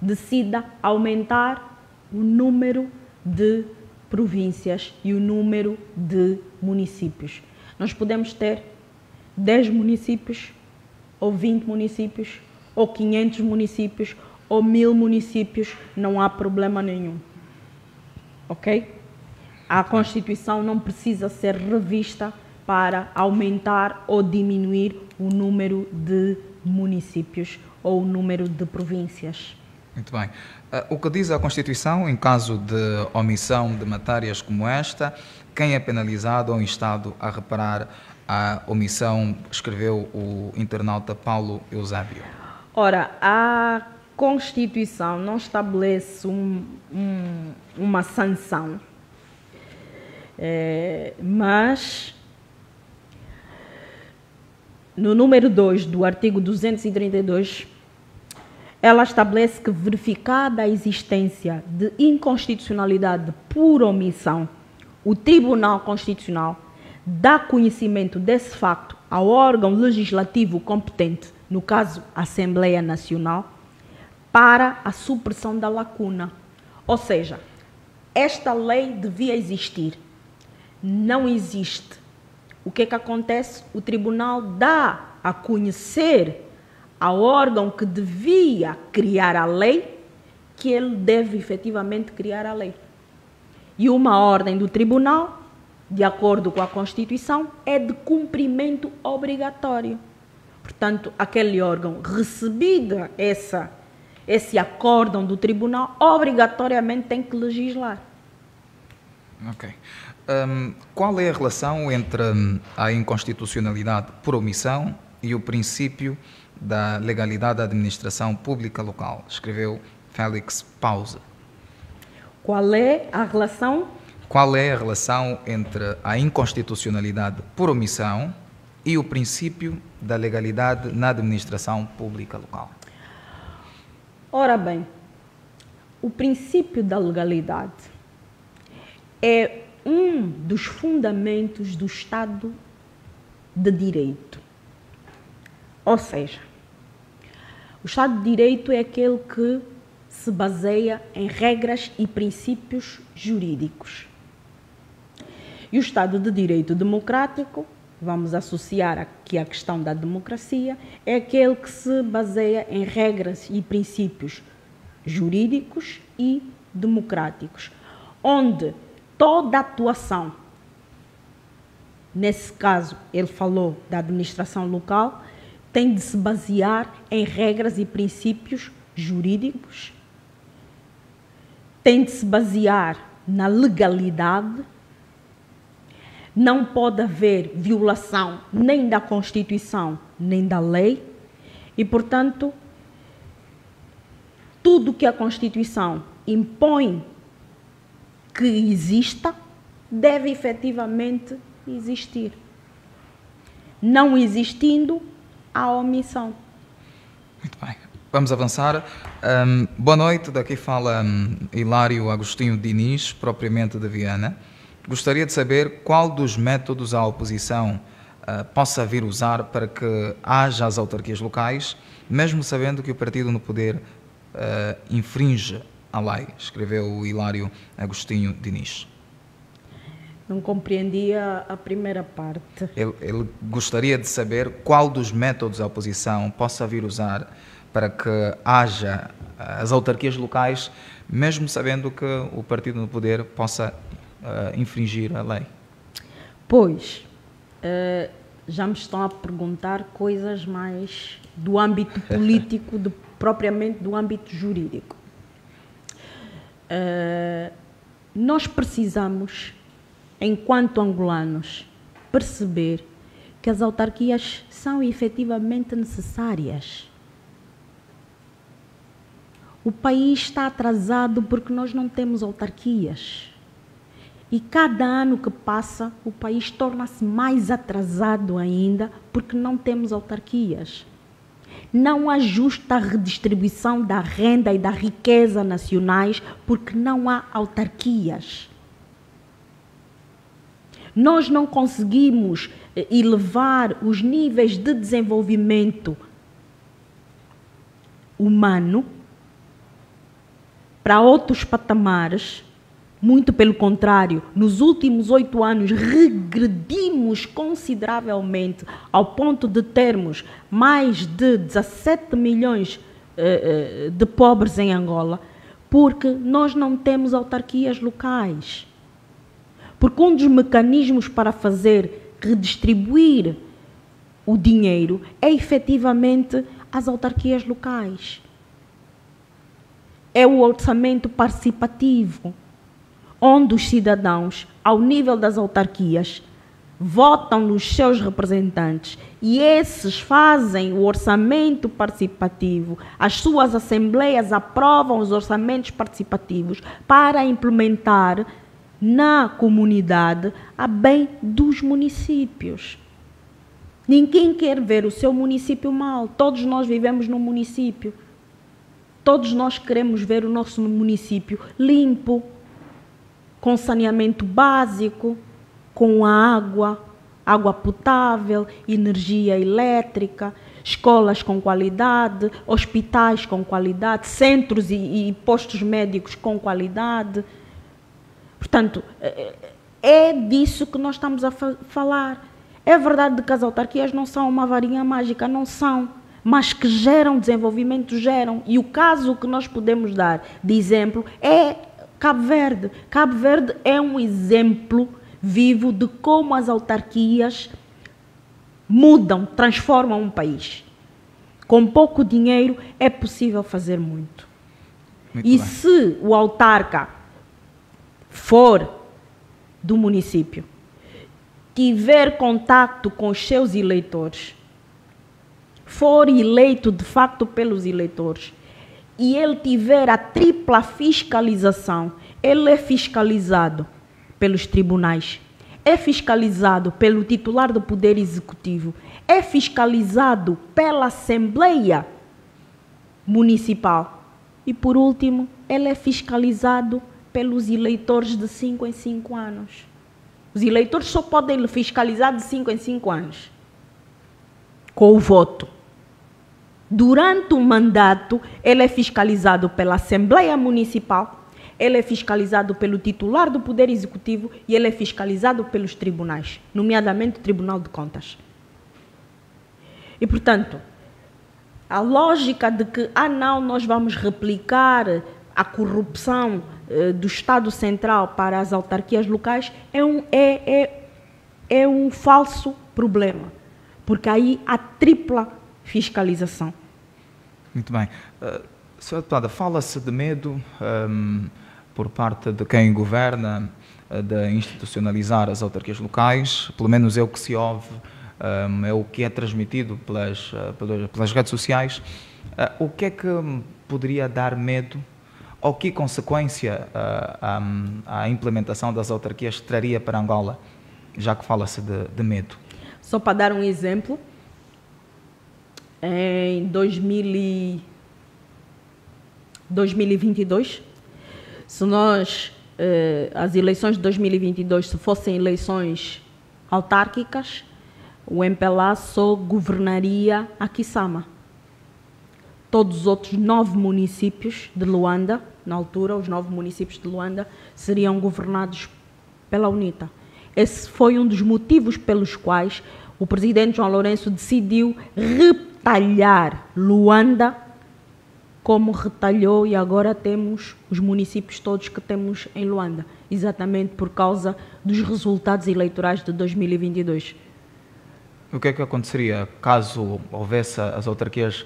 decida aumentar o número de províncias e o número de municípios. Nós podemos ter 10 municípios, ou 20 municípios, ou 500 municípios, ou 1000 municípios, não há problema nenhum. Ok? A Constituição não precisa ser revista para aumentar ou diminuir o número de municípios ou o número de províncias. Muito bem. O que diz a Constituição em caso de omissão de matérias como esta? Quem é penalizado ou instado a reparar a omissão? Escreveu o internauta Paulo Eusébio. Ora, a Constituição não estabelece uma sanção, mas no número 2 do artigo 232, ela estabelece que, verificada a existência de inconstitucionalidade por omissão, o Tribunal Constitucional dá conhecimento desse facto ao órgão legislativo competente, no caso, a Assembleia Nacional, para a supressão da lacuna. Ou seja, esta lei devia existir. Não existe. O que é que acontece? O Tribunal dá a conhecer ao órgão que devia criar a lei que ele deve efetivamente criar a lei. E uma ordem do Tribunal, de acordo com a Constituição, é de cumprimento obrigatório. Portanto, aquele órgão, recebida esse acórdão do Tribunal, obrigatoriamente tem que legislar. Ok. Qual é a relação entre a inconstitucionalidade por omissão e o princípio da legalidade da administração pública local? Escreveu Félix Pause. Qual é a relação? Qual é a relação entre a inconstitucionalidade por omissão e o princípio da legalidade na administração pública local? Ora bem, o princípio da legalidade é um dos fundamentos do Estado de Direito. Ou seja, o Estado de Direito é aquele que se baseia em regras e princípios jurídicos. E o Estado de Direito democrático, vamos associar aqui a questão da democracia, é aquele que se baseia em regras e princípios jurídicos e democráticos, onde toda atuação, nesse caso ele falou da administração local, tem de se basear em regras e princípios jurídicos, tem de se basear na legalidade, não pode haver violação nem da Constituição nem da lei e, portanto, tudo que a Constituição impõe que exista deve efetivamente existir. Não existindo, há omissão. Muito bem. Vamos avançar. Boa noite. Daqui fala Hilário Agostinho Diniz, propriamente de Viana. gostaria de saber qual dos métodos a oposição possa vir usar para que haja as autarquias locais, mesmo sabendo que o partido no poder infringe a lei, escreveu o Hilário Agostinho Diniz. Não compreendia a primeira parte. Ele gostaria de saber qual dos métodos a oposição possa vir usar para que haja as autarquias locais, mesmo sabendo que o partido no poder possa infringir a lei. Pois, já me estão a perguntar coisas mais do âmbito político, propriamente do âmbito jurídico. Nós precisamos, enquanto angolanos, perceber que as autarquias são efetivamente necessárias. O país está atrasado porque nós não temos autarquias. E cada ano que passa, o país torna-se mais atrasado ainda porque não temos autarquias. Não há justa redistribuição da renda e da riqueza nacionais porque não há autarquias. Nós não conseguimos elevar os níveis de desenvolvimento humano para outros patamares. Muito pelo contrário, nos últimos 8 anos regredimos consideravelmente ao ponto de termos mais de 17 milhões de pobres em Angola, porque nós não temos autarquias locais. Porque um dos mecanismos para fazer redistribuir o dinheiro é efetivamente as autarquias locais. É o orçamento participativo, onde os cidadãos, ao nível das autarquias, votam nos seus representantes e esses fazem o orçamento participativo, as suas assembleias aprovam os orçamentos participativos para implementar na comunidade a bem dos municípios. Ninguém quer ver o seu município mal, todos nós vivemos num município, todos nós queremos ver o nosso município limpo, com saneamento básico, com água potável, energia elétrica, escolas com qualidade, hospitais com qualidade, centros e postos médicos com qualidade. Portanto, é disso que nós estamos a falar. É verdade que as autarquias não são uma varinha mágica, não são, mas que geram desenvolvimento, geram. E o caso que nós podemos dar de exemplo é Cabo Verde. Cabo Verde é um exemplo vivo de como as autarquias mudam, transformam um país. Com pouco dinheiro é possível fazer muito. Muito bem. Se o autarca for do município, tiver contato com os seus eleitores, for eleito de facto pelos eleitores, e ele tiver a tripla fiscalização, ele é fiscalizado pelos tribunais, é fiscalizado pelo titular do Poder Executivo, é fiscalizado pela Assembleia Municipal e, por último, ele é fiscalizado pelos eleitores de 5 em 5 anos. Os eleitores só podem fiscalizar de 5 em 5 anos, com o voto. Durante o mandato, ele é fiscalizado pela Assembleia Municipal, ele é fiscalizado pelo titular do Poder Executivo e ele é fiscalizado pelos tribunais, nomeadamente o Tribunal de Contas. E, portanto, a lógica de que, não, nós vamos replicar a corrupção do Estado Central para as autarquias locais é um falso problema, porque aí há tripla fiscalização. Muito bem. Senhora Deputada, fala-se de medo por parte de quem governa de institucionalizar as autarquias locais, pelo menos é o que se ouve, é o que é transmitido pelas redes sociais. O que é que poderia dar medo ou que consequência a implementação das autarquias traria para Angola, já que fala-se de medo? Só para dar um exemplo, em 2022, se nós as eleições de 2022, se fossem eleições autárquicas, o MPLA só governaria a Kisama. Todos os outros 9 municípios de Luanda, na altura, os 9 municípios de Luanda, seriam governados pela UNITA. Esse foi um dos motivos pelos quais o presidente João Lourenço decidiu retalhar Luanda como retalhou, e agora temos os municípios todos que temos em Luanda, exatamente por causa dos resultados eleitorais de 2022. O que é que aconteceria caso houvesse as autarquias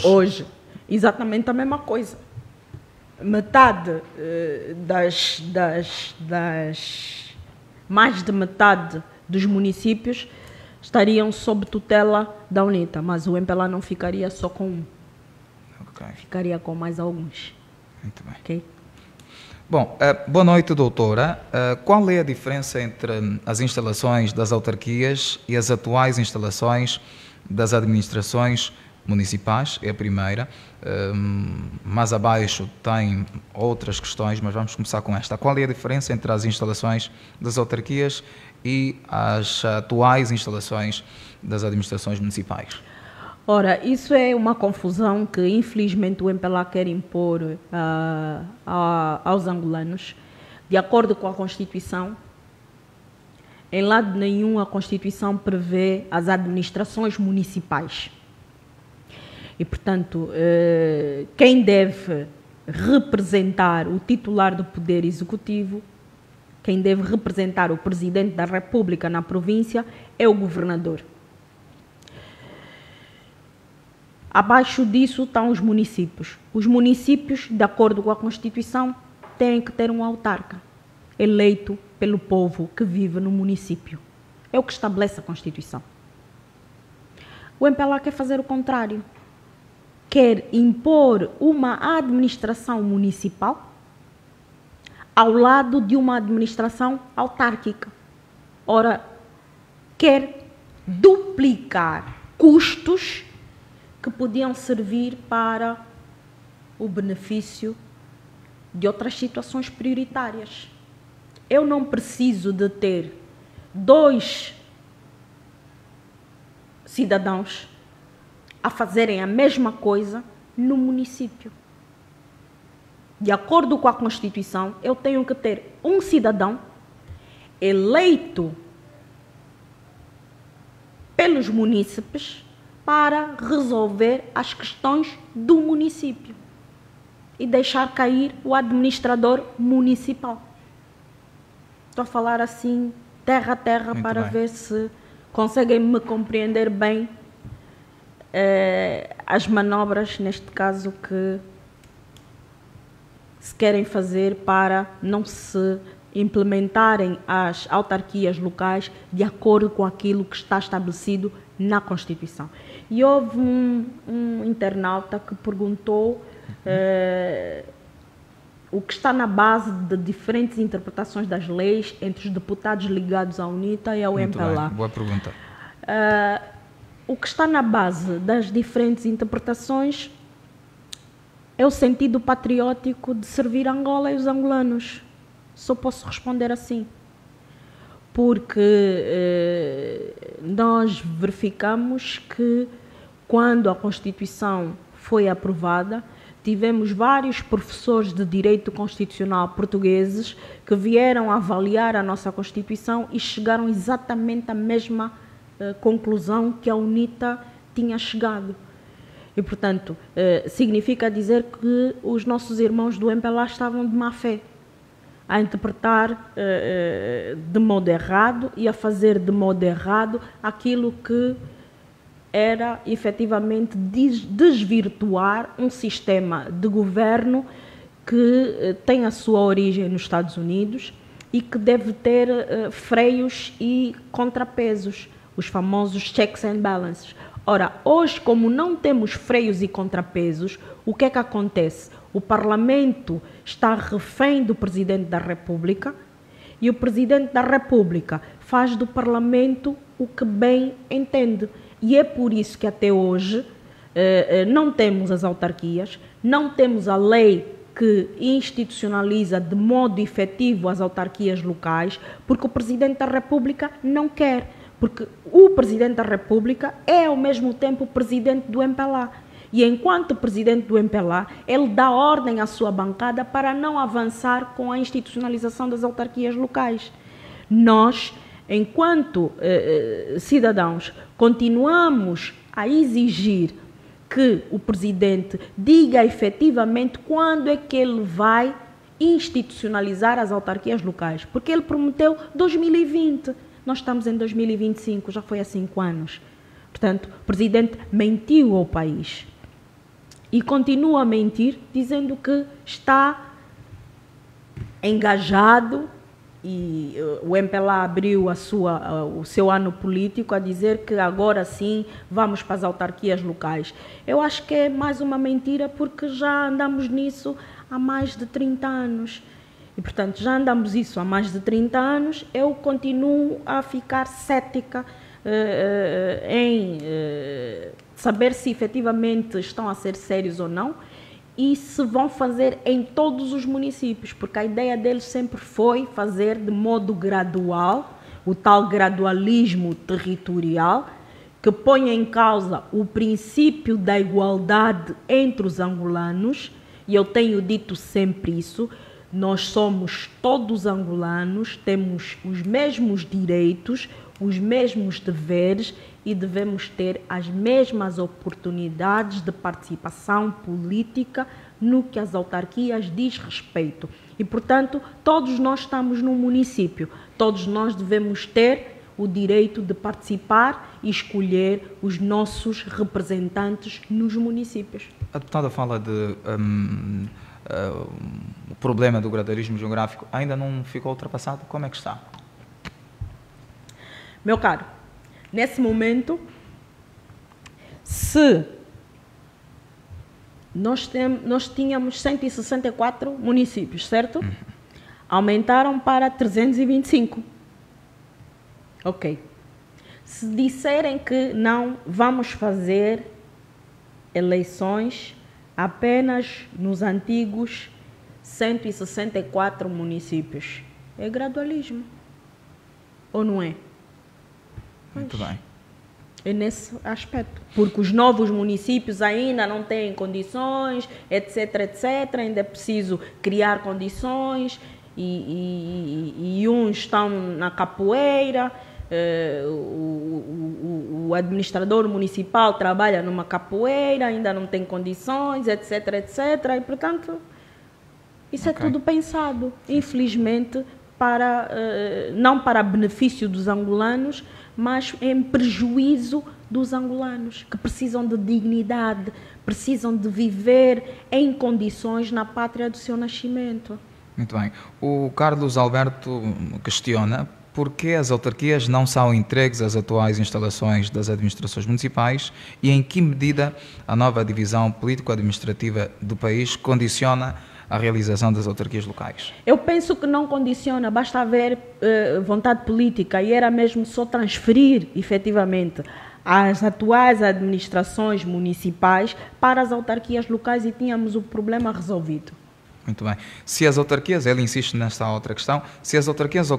hoje? Exatamente a mesma coisa. Metade mais de metade dos municípios estariam sob tutela da UNITA, mas o MPLA não ficaria só com um. Okay. Ficaria com mais alguns. Muito bem. Okay? Bom, boa noite, doutora. Qual é a diferença entre as instalações das autarquias e as atuais instalações das administrações municipais? É a primeira. Mais abaixo tem outras questões, mas vamos começar com esta. Qual é a diferença entre as instalações das autarquias e as atuais instalações das administrações municipais? Ora, isso é uma confusão que infelizmente o MPLA quer impor aos angolanos. De acordo com a Constituição, em lado nenhum a Constituição prevê as administrações municipais. E, portanto, quem deve representar o titular do Poder Executivo, quem deve representar o Presidente da República na província é o governador. Abaixo disso estão os municípios. Os municípios, de acordo com a Constituição, têm que ter um autarca, eleito pelo povo que vive no município. É o que estabelece a Constituição. O MPLA quer fazer o contrário. Quer impor uma administração municipal ao lado de uma administração autárquica. Ora, quer duplicar custos que podiam servir para o benefício de outras situações prioritárias. Eu não preciso de ter 2 cidadãos a fazerem a mesma coisa no município. De acordo com a Constituição, eu tenho que ter um cidadão eleito pelos munícipes para resolver as questões do município e deixar cair o administrador municipal. Estou a falar assim, terra a terra, muito para bem. Ver se conseguem me compreender bem as manobras, neste caso, que se querem fazer para não se implementarem as autarquias locais de acordo com aquilo que está estabelecido na Constituição. E houve um internauta que perguntou o que está na base de diferentes interpretações das leis entre os deputados ligados à UNITA e ao MPLA. Boa pergunta. O que está na base das diferentes interpretações é o sentido patriótico de servir Angola e os angolanos. Só posso responder assim. Porque nós verificamos que quando a Constituição foi aprovada, tivemos vários professores de Direito Constitucional portugueses que vieram avaliar a nossa Constituição e chegaram exatamente à mesma conclusão que a UNITA tinha chegado. E, portanto, significa dizer que os nossos irmãos do MPLA estavam de má fé, a interpretar de modo errado e a fazer de modo errado aquilo que era efetivamente desvirtuar um sistema de governo que tem a sua origem nos Estados Unidos e que deve ter freios e contrapesos, os famosos checks and balances. Ora, hoje, como não temos freios e contrapesos, o que é que acontece? O Parlamento está refém do Presidente da República e o Presidente da República faz do Parlamento o que bem entende. E é por isso que até hoje não temos as autarquias, não temos a lei que institucionaliza de modo efetivo as autarquias locais, porque o Presidente da República não quer, porque o Presidente da República é ao mesmo tempo o Presidente do MPLA. E enquanto Presidente do MPLA, ele dá ordem à sua bancada para não avançar com a institucionalização das autarquias locais. Nós, enquanto cidadãos, continuamos a exigir que o Presidente diga efetivamente quando é que ele vai institucionalizar as autarquias locais. Porque ele prometeu 2020. Nós estamos em 2025, já foi há 5 anos. Portanto, o Presidente mentiu ao país. E continua a mentir, dizendo que está engajado, e o MPLA abriu o seu ano político a dizer que agora sim vamos para as autarquias locais. Eu acho que é mais uma mentira, porque já andamos nisso há mais de 30 anos. E, portanto, já andamos isso há mais de 30 anos, eu continuo a ficar cética em saber se efetivamente estão a ser sérios ou não e se vão fazer em todos os municípios, porque a ideia deles sempre foi fazer de modo gradual, o tal gradualismo territorial, que põe em causa o princípio da igualdade entre os angolanos, e eu tenho dito sempre isso. Nós somos todos angolanos, temos os mesmos direitos, os mesmos deveres e devemos ter as mesmas oportunidades de participação política no que as autarquias diz respeito. E, portanto, todos nós estamos num município, todos nós devemos ter o direito de participar e escolher os nossos representantes nos municípios. A deputada fala de o problema do gradualismo geográfico ainda não ficou ultrapassado. Como é que está? Meu caro, nesse momento, se nós tínhamos 164 municípios, certo? Aumentaram para 325. Ok. Se disserem que não vamos fazer eleições apenas nos antigos 164 municípios, é gradualismo. Ou não é? Muito bem. É nesse aspecto. Porque os novos municípios ainda não têm condições, etc, etc. Ainda é preciso criar condições e uns estão na capoeira. O administrador municipal trabalha numa capoeira, ainda não tem condições, etc, etc. E, portanto, isso é tudo pensado, infelizmente, não para benefício dos angolanos, mas em prejuízo dos angolanos, que precisam de dignidade, precisam de viver em condições na pátria do seu nascimento. Muito bem. O Carlos Alberto questiona por que as autarquias não são entregues às atuais instalações das administrações municipais e em que medida a nova divisão político-administrativa do país condiciona a realização das autarquias locais? Eu penso que não condiciona, basta haver vontade política, e era mesmo só transferir, efetivamente, as atuais administrações municipais para as autarquias locais e tínhamos o problema resolvido. Muito bem. Se as autarquias, ele insiste nesta outra questão, se as autarquias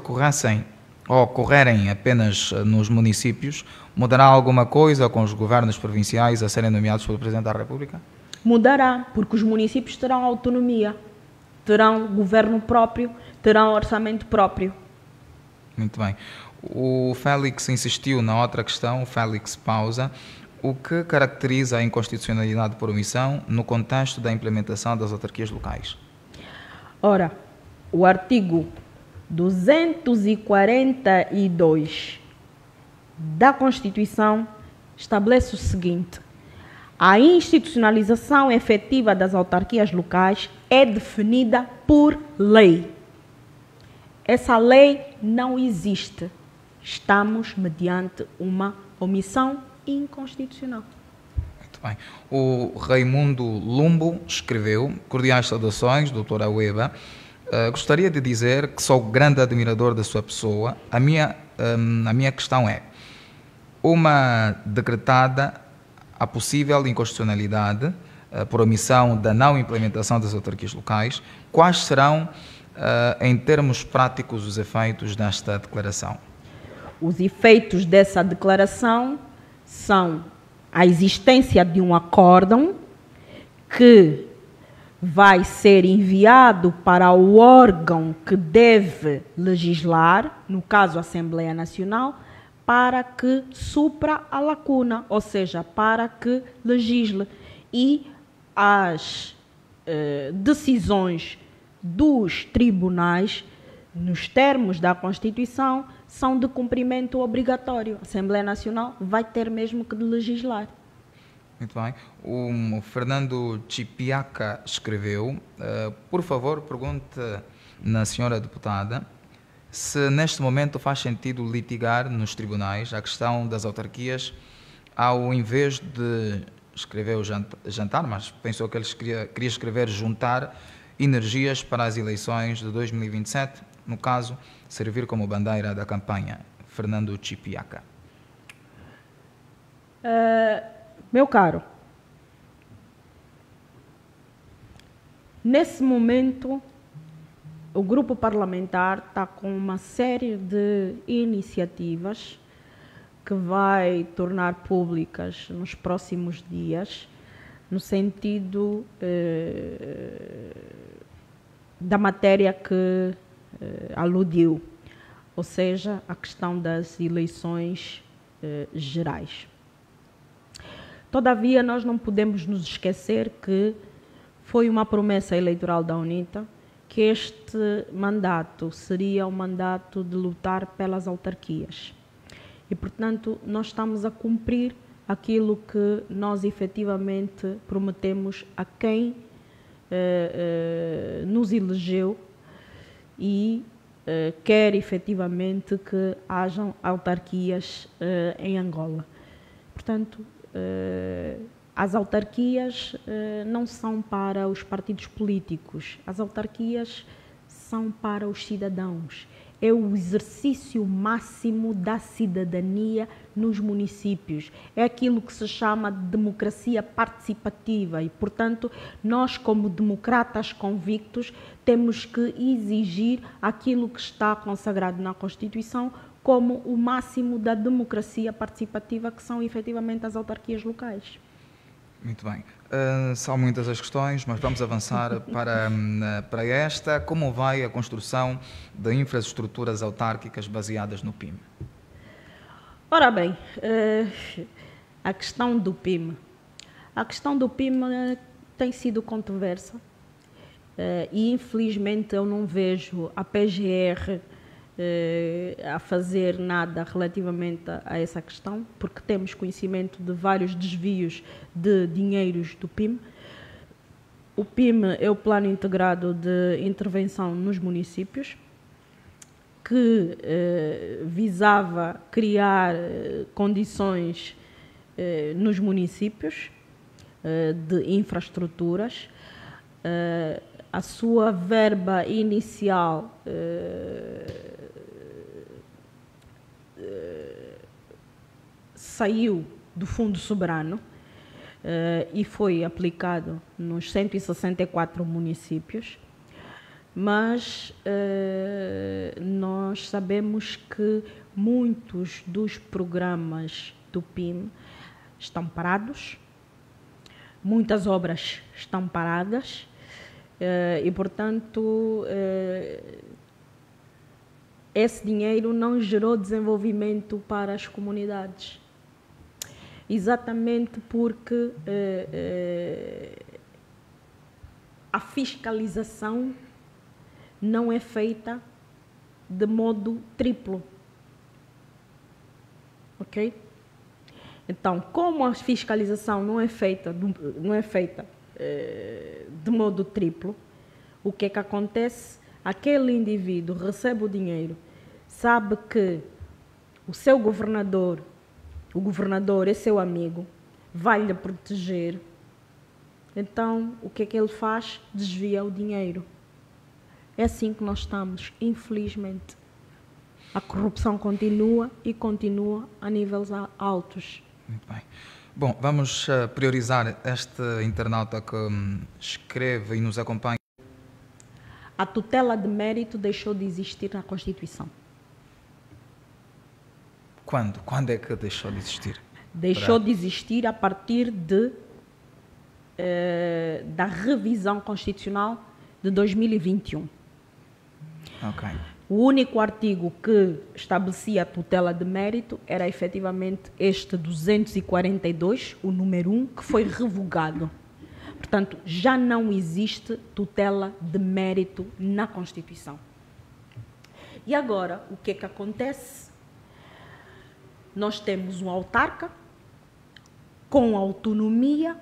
ocorrerem apenas nos municípios, mudará alguma coisa com os governos provinciais a serem nomeados pelo Presidente da República? Mudará, porque os municípios terão autonomia, terão governo próprio, terão orçamento próprio. Muito bem. O Félix insistiu na outra questão, o Félix pausa. O que caracteriza a inconstitucionalidade por omissão no contexto da implementação das autarquias locais? Ora, o artigo 242 da Constituição estabelece o seguinte: a institucionalização efetiva das autarquias locais é definida por lei. Essa lei não existe. Estamos mediante uma omissão inconstitucional. Muito bem. O Raimundo Lumbo escreveu: cordiais saudações, doutora Ueba. Gostaria de dizer que sou grande admirador da sua pessoa. A minha questão é: uma decretada a possível inconstitucionalidade por omissão da não implementação das autarquias locais, quais serão, em termos práticos, os efeitos desta declaração? Os efeitos dessa declaração são a existência de um acórdão que vai ser enviado para o órgão que deve legislar, no caso a Assembleia Nacional, para que supra a lacuna, ou seja, para que legisle. E as decisões dos tribunais, nos termos da Constituição, são de cumprimento obrigatório. A Assembleia Nacional vai ter mesmo que legislar. Muito bem. O Fernando Chipiaca escreveu, por favor, pergunte na senhora deputada se neste momento faz sentido litigar nos tribunais a questão das autarquias ao invés de escrever o jantar, mas pensou que ele queria escrever juntar energias para as eleições de 2027, no caso, servir como bandeira da campanha. Fernando Chipiaca. Meu caro, nesse momento, o grupo parlamentar está com uma série de iniciativas que vai tornar públicas nos próximos dias, no sentido da matéria que aludiu, ou seja, a questão das eleições gerais. Todavia, nós não podemos nos esquecer que foi uma promessa eleitoral da UNITA que este mandato seria um mandato de lutar pelas autarquias. E, portanto, nós estamos a cumprir aquilo que nós efetivamente prometemos a quem nos elegeu e quer efetivamente que hajam autarquias em Angola. Portanto, as autarquias não são para os partidos políticos, as autarquias são para os cidadãos. É o exercício máximo da cidadania nos municípios. É aquilo que se chama de democracia participativa e, portanto, nós, como democratas convictos, temos que exigir aquilo que está consagrado na Constituição como o máximo da democracia participativa, que são efetivamente as autarquias locais. Muito bem. São muitas as questões, mas vamos avançar para esta. Como vai a construção de infraestruturas autárquicas baseadas no PIM? Ora bem, a questão do PIM. A questão do PIM tem sido controversa e, infelizmente, eu não vejo a PGR a fazer nada relativamente a essa questão, porque temos conhecimento de vários desvios de dinheiros do PIM. O PIM é o Plano Integrado de Intervenção nos Municípios, que visava criar condições nos municípios de infraestruturas. A sua verba inicial saiu do Fundo Soberano e foi aplicado nos 164 municípios, mas nós sabemos que muitos dos programas do PIM estão parados, muitas obras estão paradas e, portanto, esse dinheiro não gerou desenvolvimento para as comunidades. Exatamente porque a fiscalização não é feita de modo triplo. Ok? Então, como a fiscalização não é feita de modo triplo, o que é que acontece? Aquele indivíduo recebe o dinheiro, sabe que o seu governador, o governador é seu amigo, vai lhe proteger. Então, o que é que ele faz? Desvia o dinheiro. É assim que nós estamos, infelizmente. A corrupção continua e continua a níveis altos. Muito bem. Bom, vamos priorizar este internauta que escreve e nos acompanha. A tutela de mérito deixou de existir na Constituição. Quando? Quando é que deixou de existir? Deixou de existir a partir da revisão constitucional de 2021. Ok. O único artigo que estabelecia a tutela de mérito era efetivamente este 242, o número 1, que foi revogado. Portanto, já não existe tutela de mérito na Constituição. E agora, o que é que acontece? Nós temos um autarca com autonomia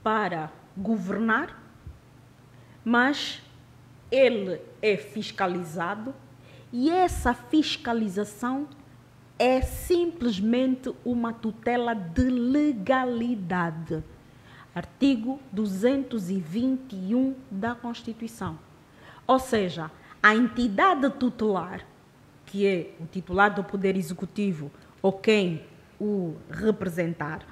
para governar, mas ele é fiscalizado e essa fiscalização é simplesmente uma tutela de legalidade. Artigo 221 da Constituição. Ou seja, a entidade tutelar, que é o titular do Poder Executivo ou quem o representar,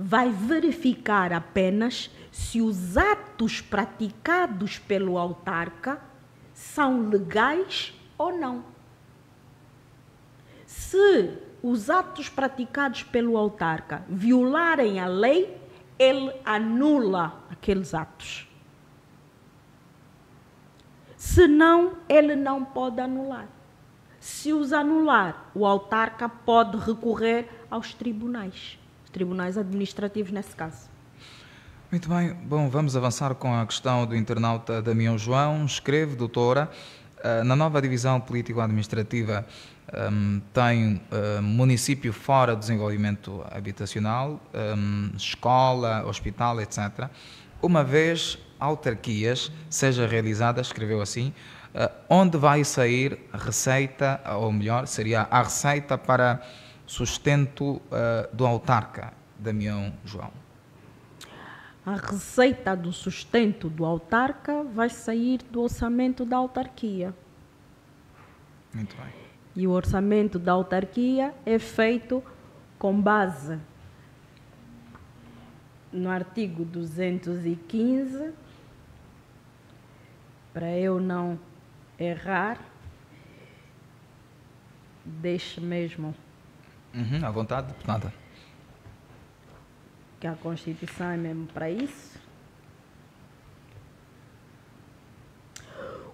vai verificar apenas se os atos praticados pelo autarca são legais ou não. Se os atos praticados pelo autarca violarem a lei, ele anula aqueles atos. Se não, ele não pode anular. Se os anular, o autarca pode recorrer aos tribunais administrativos nesse caso. Muito bem. Bom, vamos avançar com a questão do internauta Damião João. Escreve, doutora, na nova divisão político-administrativa tem município fora do desenvolvimento habitacional, escola, hospital, etc. Uma vez autarquias seja realizada, escreveu assim, onde vai sair a receita, ou melhor, seria a receita para sustento do autarca, Damião João? A receita do sustento do autarca vai sair do orçamento da autarquia. Muito bem. E o orçamento da autarquia é feito com base no artigo 215, para eu não errar, deixe mesmo. À vontade, deputada. Que a Constituição é mesmo para isso.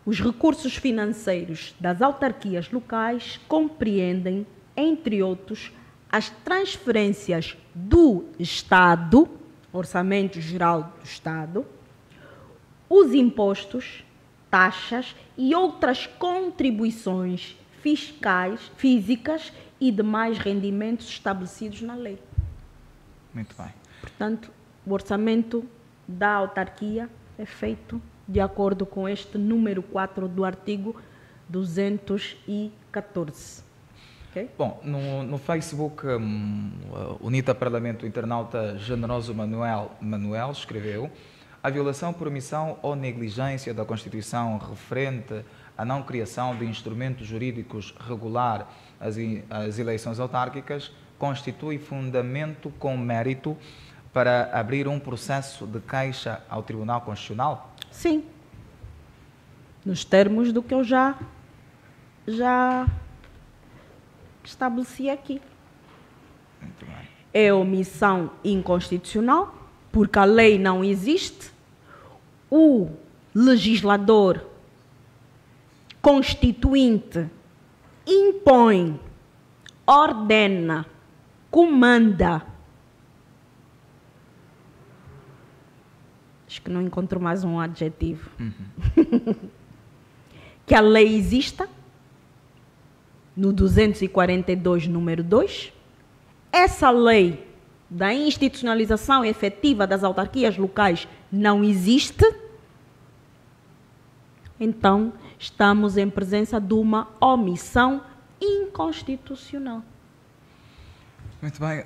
Os recursos financeiros das autarquias locais compreendem, entre outros, as transferências do Estado, Orçamento Geral do Estado, os impostos, taxas e outras contribuições fiscais, físicas e demais rendimentos estabelecidos na lei. Muito bem. Portanto, o orçamento da autarquia é feito de acordo com este número 4 do artigo 214. Okay? Bom, no Facebook, Unita Parlamento, o internauta Generoso Manuel escreveu: a violação por omissão ou negligência da Constituição referente à não criação de instrumentos jurídicos regular as eleições autárquicas constitui fundamento com mérito para abrir um processo de queixa ao Tribunal Constitucional? Sim. Nos termos do que eu já estabeleci aqui. Muito bem. É omissão inconstitucional, porque a lei não existe. O legislador constituinte impõe, ordena, comanda. Acho que não encontro mais um adjetivo. Que a lei exista, no 242, número 2. Essa lei da institucionalização efetiva das autarquias locais não existe. Então, estamos em presença de uma omissão inconstitucional. Muito bem.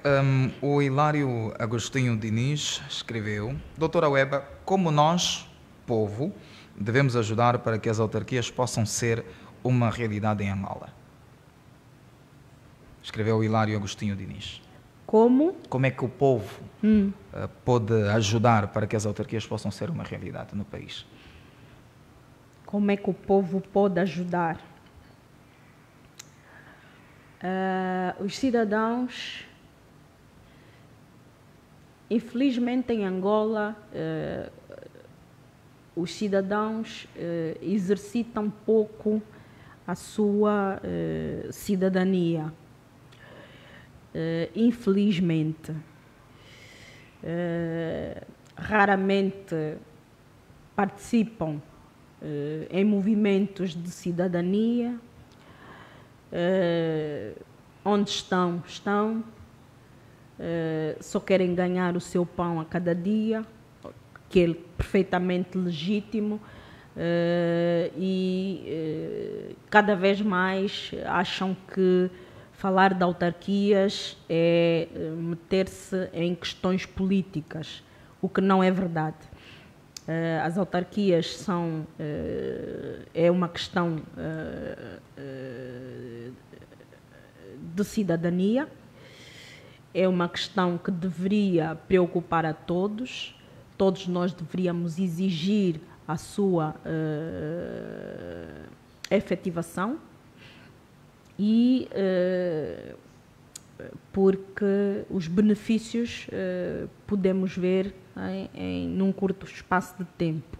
O Hilário Agostinho Diniz escreveu: doutora Weba, como nós, povo, devemos ajudar para que as autarquias possam ser uma realidade em Angola? Escreveu o Hilário Agostinho Diniz. Como? Como é que o povo pode ajudar para que as autarquias possam ser uma realidade no país? Como é que o povo pode ajudar? Os cidadãos, infelizmente em Angola, os cidadãos exercitam pouco a sua cidadania. Infelizmente, raramente participam em movimentos de cidadania. Onde estão, só querem ganhar o seu pão a cada dia, que é perfeitamente legítimo, e cada vez mais acham que falar de autarquias é meter-se em questões políticas, o que não é verdade. As autarquias são é uma questão de cidadania, é uma questão que deveria preocupar a todos. Todos nós deveríamos exigir a sua efetivação, e porque os benefícios podemos ver num curto espaço de tempo.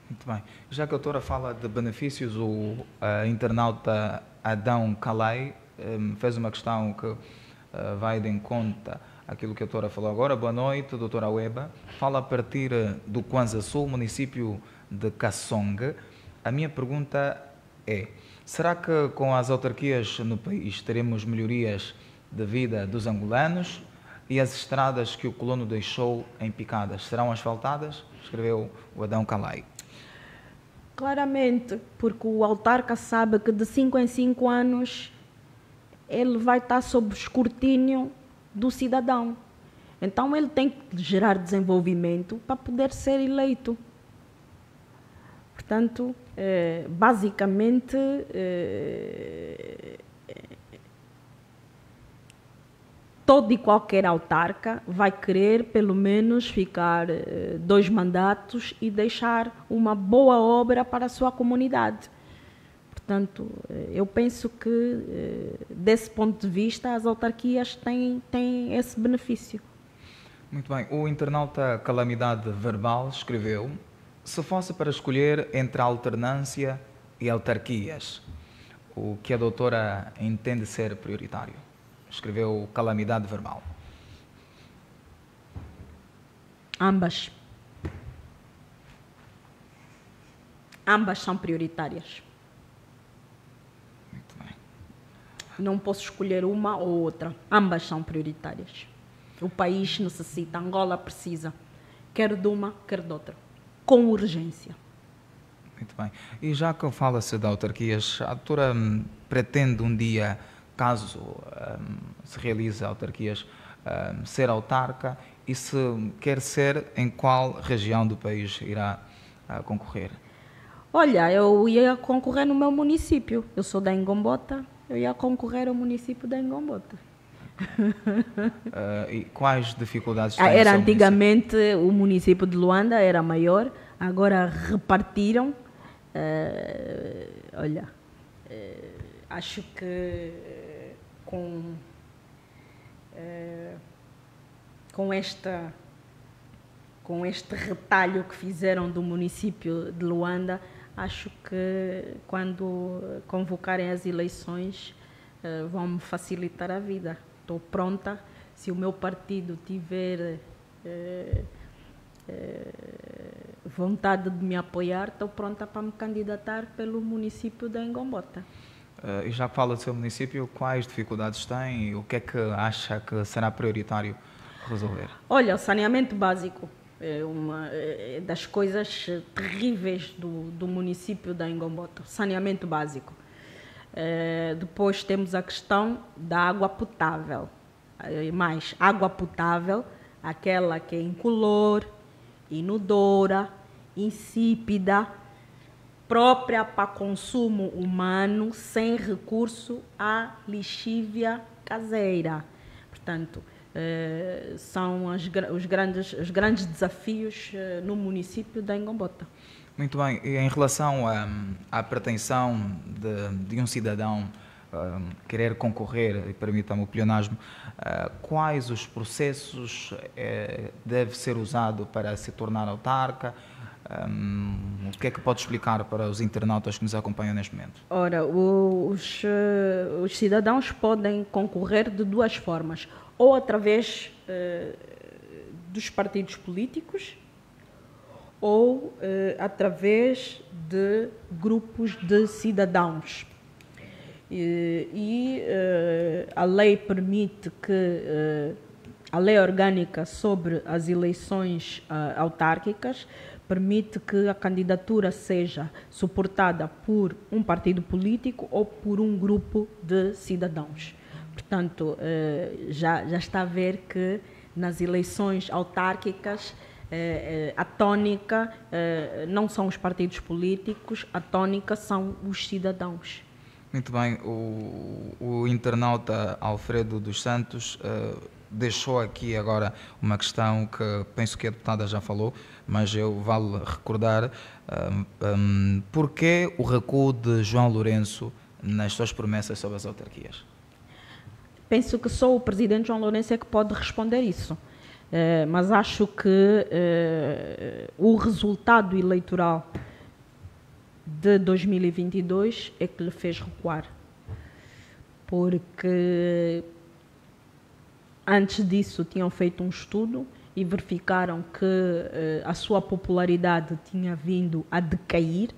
Muito bem. Já que a doutora fala de benefícios, o internauta Adão Calai fez uma questão que vai de encontro àquilo que a doutora falou agora. Boa noite, doutora Weba. Fala a partir do Kwanza Sul, município de Kassong. A minha pergunta é: será que com as autarquias no país teremos melhorias de vida dos angolanos? E as estradas que o colono deixou em picadas serão asfaltadas? Escreveu o Adão Calai. Claramente, porque o autarca sabe que de 5 em 5 anos ele vai estar sob o escrutínio do cidadão. Então ele tem que gerar desenvolvimento para poder ser eleito. Portanto, basicamente, todo e qualquer autarca vai querer, pelo menos, ficar 2 mandatos e deixar uma boa obra para a sua comunidade. Portanto, eu penso que, desse ponto de vista, as autarquias têm esse benefício. Muito bem. O internauta Calamidade Verbal escreveu: se fosse para escolher entre a alternância e autarquias, o que a doutora entende ser prioritário? Escreveu Calamidade Verbal. Ambas. Ambas são prioritárias. Muito bem. Não posso escolher uma ou outra. Ambas são prioritárias. O país necessita, Angola precisa, quer de uma, quer de outra, com urgência. Muito bem. E já que fala-se de autarquias, a doutora pretende um dia, caso se realize autarquias, ser autarca, e se quer ser, em qual região do país irá concorrer? Olha, eu ia concorrer no meu município. Eu sou da Ngombota, eu ia concorrer ao município da Ngombota. E quais dificuldades tem Era antigamente o município de Luanda, era maior, agora repartiram. Olha, acho que com este retalho que fizeram do município de Luanda, acho que quando convocarem as eleições vão me facilitar a vida. Estou pronta, se o meu partido tiver vontade de me apoiar, estou pronta para me candidatar pelo município da Ngombota. E já que fala do seu município, quais dificuldades tem e o que é que acha que será prioritário resolver? Olha, o saneamento básico é uma das coisas terríveis do município da Ngombota, saneamento básico. Depois temos a questão da água potável, mais água potável, aquela que é incolor, inodora, insípida, própria para consumo humano, sem recurso à lixívia caseira. Portanto, são os grandes desafios no município da Ingombota. Muito bem. E em relação à pretensão de um cidadão querer concorrer, e permita-me o pleonasmo, quais os processos deve ser usado para se tornar autarca? O que é que pode explicar para os internautas que nos acompanham neste momento? Ora, os cidadãos podem concorrer de duas formas, ou através dos partidos políticos, ou através de grupos de cidadãos. A lei permite que a lei orgânica sobre as eleições autárquicas permite que a candidatura seja suportada por um partido político ou por um grupo de cidadãos. Portanto, já está a ver que nas eleições autárquicas a tónica não são os partidos políticos, a tónica são os cidadãos. Muito bem. O internauta Alfredo dos Santos deixou aqui agora uma questão que penso que a deputada já falou, mas eu vale recordar. Porquê o recuo de João Lourenço nas suas promessas sobre as autarquias? Penso que só o presidente João Lourenço é que pode responder isso. Mas acho que o resultado eleitoral de 2022 é que lhe fez recuar. Porque antes disso tinham feito um estudo e verificaram que a sua popularidade tinha vindo a decair,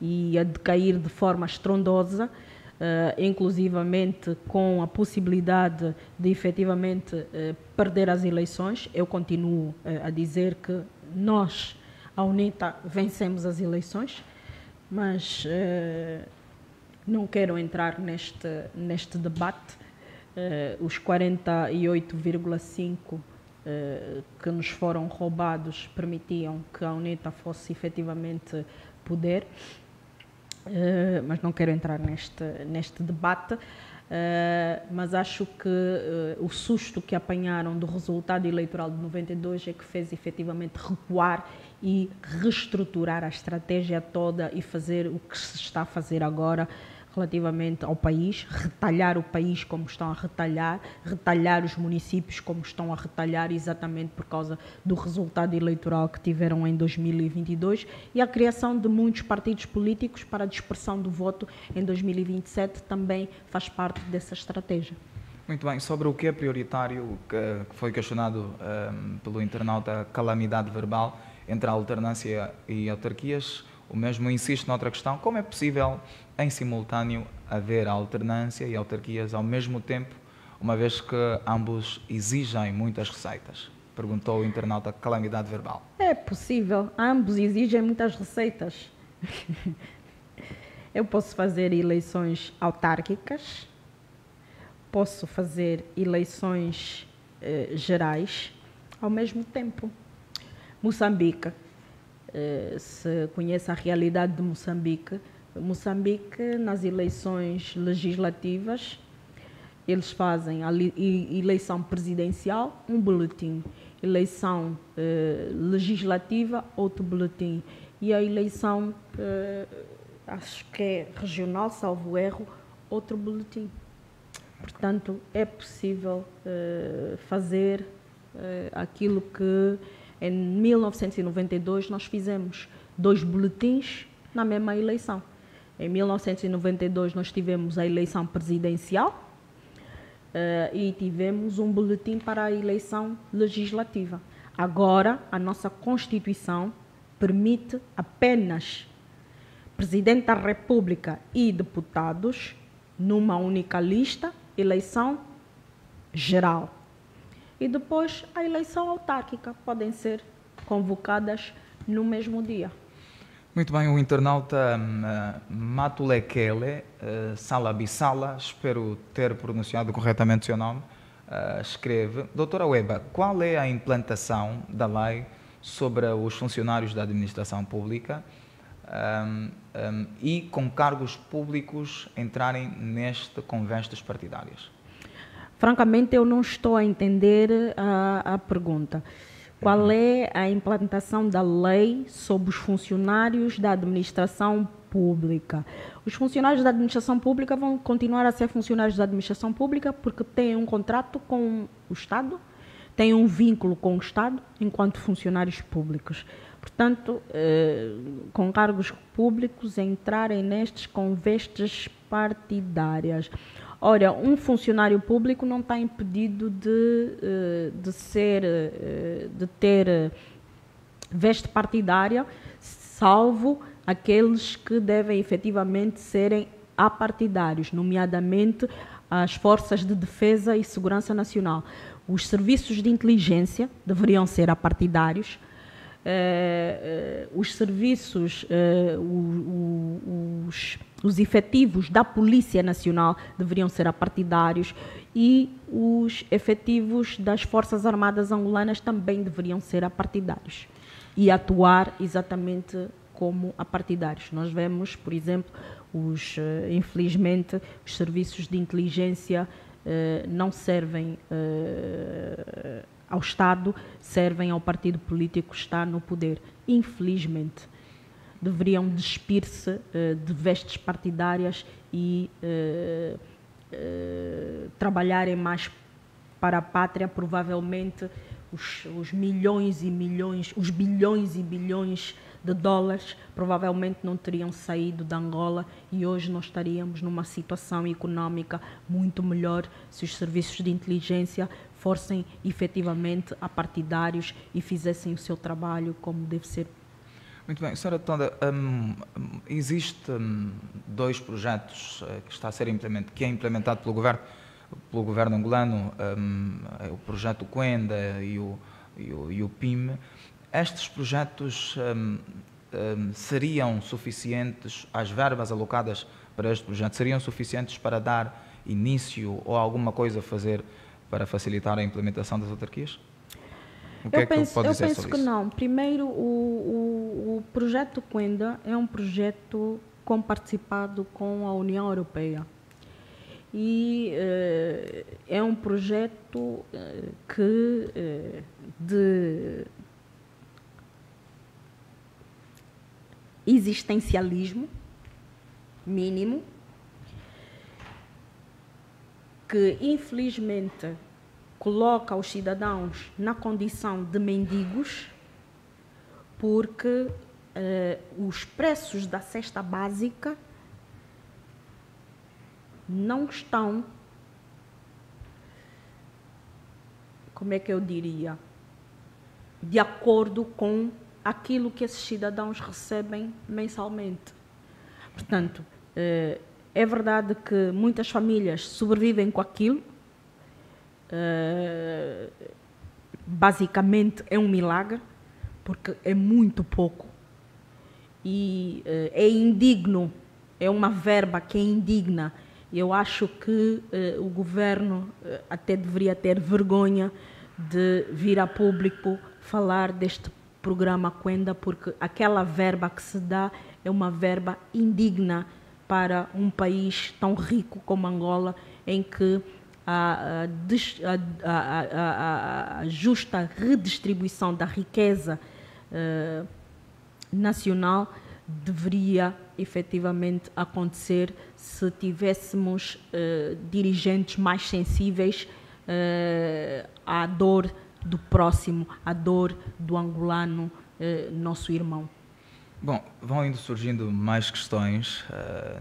e a decair de forma estrondosa, inclusivamente com a possibilidade de efetivamente perder as eleições. Eu continuo a dizer que nós, a UNITA, vencemos as eleições, mas não quero entrar neste debate. Os 48,5 que nos foram roubados permitiam que a UNITA fosse efetivamente poder. Mas não quero entrar neste debate, mas acho que o susto que apanharam do resultado eleitoral de 92 é que fez efetivamente recuar e reestruturar a estratégia toda e fazer o que se está a fazer agora relativamente ao país, retalhar o país como estão a retalhar os municípios como estão a retalhar, exatamente por causa do resultado eleitoral que tiveram em 2022, e a criação de muitos partidos políticos para a dispersão do voto em 2027 também faz parte dessa estratégia. Muito bem. Sobre o que é prioritário, que foi questionado pelo internauta, a calamidade verbal entre a alternância e autarquias, o mesmo insiste noutra questão: como é possível em simultâneo haver alternância e autarquias ao mesmo tempo, uma vez que ambos exigem muitas receitas? Perguntou o internauta calamidade verbal. É possível, ambos exigem muitas receitas. Eu posso fazer eleições autárquicas, posso fazer eleições gerais ao mesmo tempo. Moçambique, se conhece a realidade de Moçambique, nas eleições legislativas, eles fazem a eleição presidencial, um boletim, eleição legislativa, outro boletim, e a eleição, acho que é regional, salvo erro, outro boletim. Portanto, é possível fazer aquilo que em 1992 nós fizemos, 2 boletins na mesma eleição. Em 1992 nós tivemos a eleição presidencial e tivemos um boletim para a eleição legislativa. Agora, a nossa Constituição permite apenas Presidente da República e deputados numa única lista, eleição geral. E depois a eleição autárquica, podem ser convocadas no mesmo dia. Muito bem. O internauta Matulekele Salabissala, espero ter pronunciado corretamente o seu nome, escreve: Doutora Weba, qual é a implantação da lei sobre os funcionários da administração pública e com cargos públicos entrarem neste com vestes partidárias? francamente, eu não estou a entender a pergunta. Qual é a implantação da lei sobre os funcionários da administração pública? Os funcionários da administração pública vão continuar a ser funcionários da administração pública porque têm um contrato com o Estado, têm um vínculo com o Estado enquanto funcionários públicos. Portanto, com cargos públicos, entrarem nestes com vestes partidárias. Ora, um funcionário público não está impedido de ter veste partidária, salvo aqueles que devem efetivamente serem apartidários, nomeadamente as forças de defesa e segurança nacional. Os serviços de inteligência deveriam ser apartidários, os serviços, os efetivos da Polícia Nacional deveriam ser apartidários e os efetivos das Forças Armadas Angolanas também deveriam ser apartidários e atuar exatamente como apartidários. Nós vemos, por exemplo, infelizmente, os serviços de inteligência não servem ao Estado, servem ao partido político que está no poder. Infelizmente, deveriam despir-se de vestes partidárias e trabalharem mais para a pátria. Provavelmente os milhões e milhões, os bilhões e bilhões de dólares provavelmente não teriam saído da Angola e hoje nós estaríamos numa situação económica muito melhor se os serviços de inteligência fossem efetivamente apartidários e fizessem o seu trabalho como deve ser. Muito bem, Sra. Tonda, existem dois projetos que é implementado pelo governo angolano, o projeto Quenda e o PIM. Estes projetos seriam suficientes, as verbas alocadas para este projeto seriam suficientes para dar início ou alguma coisa a fazer para facilitar a implementação das autarquias? O que é que pode dizer sobre isso? Eu penso que não. Primeiro, o projeto Quenda é um projeto comparticipado com a União Europeia. E é um projeto de existencialismo mínimo, que infelizmente coloca os cidadãos na condição de mendigos, porque os preços da cesta básica não estão, como é que eu diria, de acordo com aquilo que esses cidadãos recebem mensalmente. Portanto, é verdade que muitas famílias sobrevivem com aquilo, basicamente é um milagre, porque é muito pouco e é indigno, é uma verba que é indigna. Eu acho que o governo até deveria ter vergonha de vir a público falar deste programa Quenda, porque aquela verba que se dá é uma verba indigna para um país tão rico como Angola, em que a justa redistribuição da riqueza nacional deveria efetivamente acontecer se tivéssemos dirigentes mais sensíveis à dor do próximo, à dor do angolano, nosso irmão. Bom, vão indo surgindo mais questões.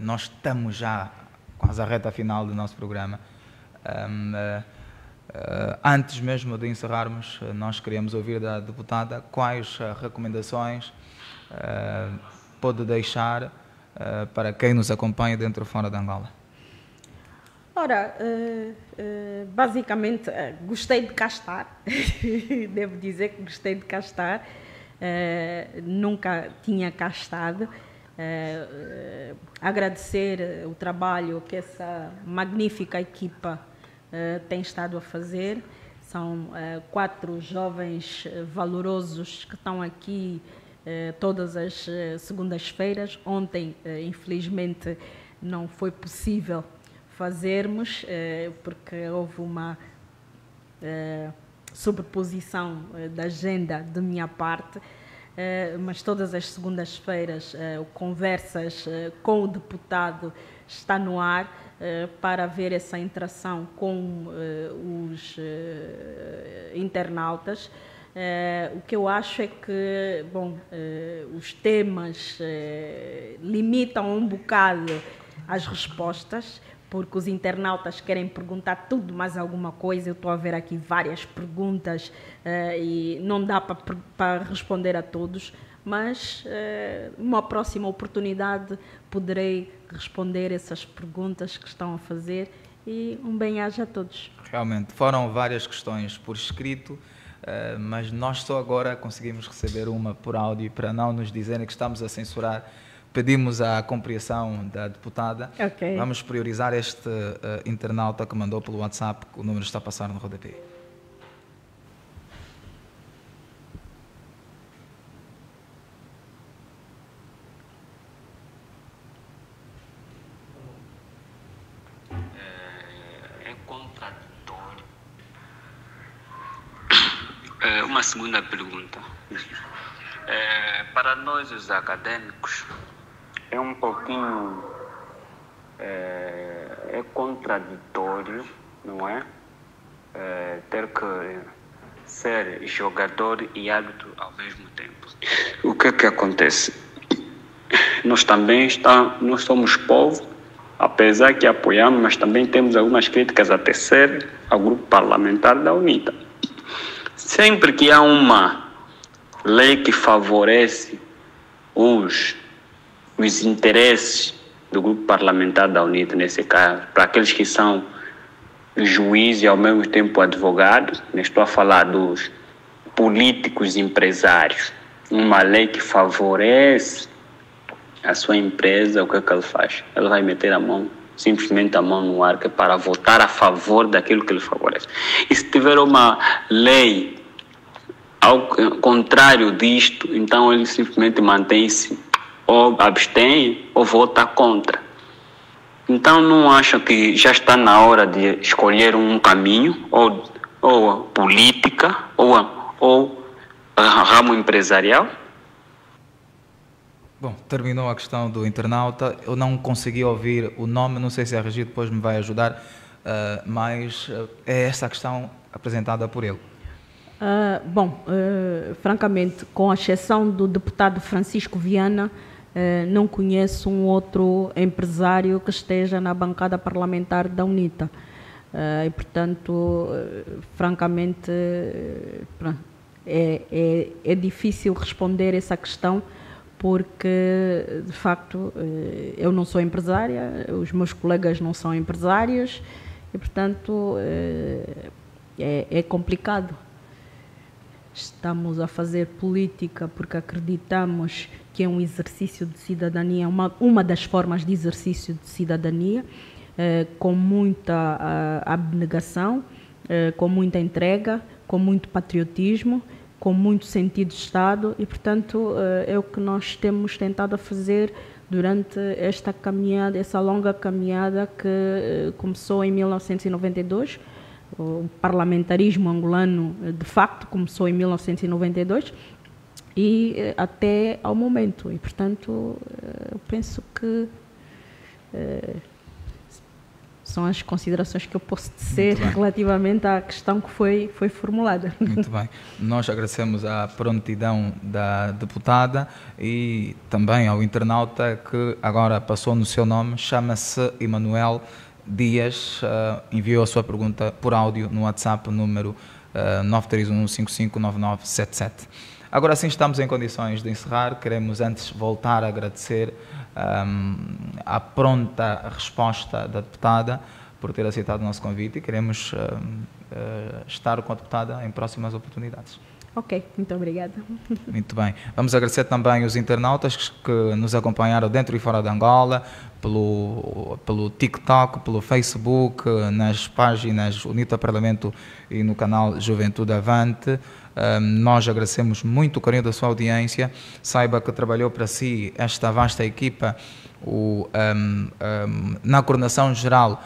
Nós estamos já quase à reta final do nosso programa. Antes mesmo de encerrarmos, nós queríamos ouvir da deputada quais recomendações pode deixar para quem nos acompanha dentro ou fora de Angola. Ora, basicamente, gostei de cá estar. Devo dizer que gostei de cá estar. Nunca tinha cá estado. Agradecer o trabalho que essa magnífica equipa tem estado a fazer. São 4 jovens valorosos que estão aqui todas as segundas-feiras. Ontem, infelizmente, não foi possível fazermos, porque houve uma sobreposição da agenda de minha parte, mas todas as segundas-feiras conversas com o deputado está no ar para haver essa interação com os internautas. O que eu acho é que, bom, os temas limitam um bocado as respostas, porque os internautas querem perguntar tudo, mais alguma coisa. Eu estou a ver aqui várias perguntas e não dá para responder a todos, mas numa próxima oportunidade poderei responder essas perguntas que estão a fazer, e um bem-aja a todos. Realmente, foram várias questões por escrito, mas nós só agora conseguimos receber uma por áudio, para não nos dizerem que estamos a censurar. Pedimos a compreensão da deputada. Okay. Vamos priorizar este internauta que mandou pelo WhatsApp, que o número está a passar no rodapé. É contraditório. Uma segunda pergunta. Para nós, os acadêmicos, é um pouquinho contraditório, não é? Ter que ser jogador e árbitro ao mesmo tempo. O que é que acontece? Nós também nós somos povo, apesar que apoiamos, mas também temos algumas críticas a tecer ao grupo parlamentar da UNITA. Sempre que há uma lei que favorece os interesses do grupo parlamentar da UNITA, nesse caso, para aqueles que são juízes e ao mesmo tempo advogados, estou a falar dos políticos empresários, uma lei que favorece a sua empresa, o que é que ele faz? Ele vai meter simplesmente a mão no ar, que é para votar a favor daquilo que ele favorece. E se tiver uma lei ao contrário disto, então ele simplesmente mantém-se, ou abstém, ou vota contra. Então não acham que já está na hora de escolher um caminho, ou política, ou ramo empresarial? Bom, terminou a questão do internauta. Eu não consegui ouvir o nome, não sei se a Regi depois me vai ajudar, mas é essa a questão apresentada por ele. Francamente, com exceção do deputado Francisco Viana, não conheço um outro empresário que esteja na bancada parlamentar da UNITA. E, portanto, francamente, é difícil responder essa questão, porque, de facto, eu não sou empresária, os meus colegas não são empresários, e, portanto, é complicado. Estamos a fazer política porque acreditamos que é um exercício de cidadania, uma das formas de exercício de cidadania, com muita abnegação, com muita entrega, com muito patriotismo, com muito sentido de Estado, e, portanto, é o que nós temos tentado a fazer durante esta caminhada, essa longa caminhada que começou em 1992. O parlamentarismo angolano, de facto, começou em 1992 e até ao momento. E, portanto, eu penso que são as considerações que eu posso tecer relativamente à questão que foi formulada. Muito bem. Nós agradecemos a prontidão da deputada e também ao internauta que agora passou no seu nome, chama-se Emanuel Dias, enviou a sua pergunta por áudio no WhatsApp, número 931559977. Agora sim estamos em condições de encerrar. Queremos antes voltar a agradecer a pronta resposta da deputada por ter aceitado o nosso convite, e queremos estar com a deputada em próximas oportunidades. Ok, muito obrigada. Muito bem. Vamos agradecer também os internautas que nos acompanharam dentro e fora de Angola, pelo TikTok, pelo Facebook, nas páginas UNITA Parlamento e no canal Juventude Avante. Nós agradecemos muito o carinho da sua audiência. Saiba que trabalhou para si esta vasta equipa na coordenação geral,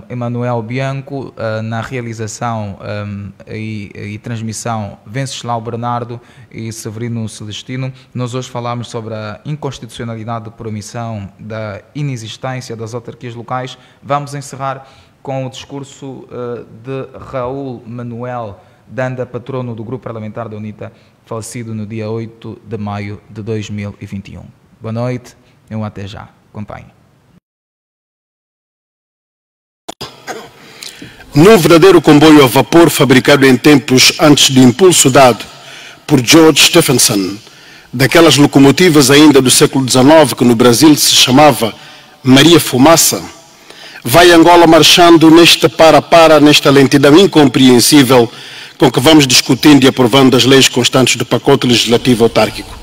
Emanuel Bianco, na realização e transmissão Venceslau Bernardo e Severino Celestino. Nós hoje falamos sobre a inconstitucionalidade por omissão da inexistência das autarquias locais. Vamos encerrar com o discurso de Raul Manuel Danda, patrono do Grupo Parlamentar da UNITA, falecido no dia 8 de maio de 2021. Boa noite e um até já. Acompanhe. Num verdadeiro comboio a vapor fabricado em tempos antes do impulso dado por George Stephenson, daquelas locomotivas ainda do século XIX que no Brasil se chamava Maria Fumaça, vai Angola marchando neste para-para, nesta lentidão incompreensível com que vamos discutindo e aprovando as leis constantes do pacote legislativo autárquico.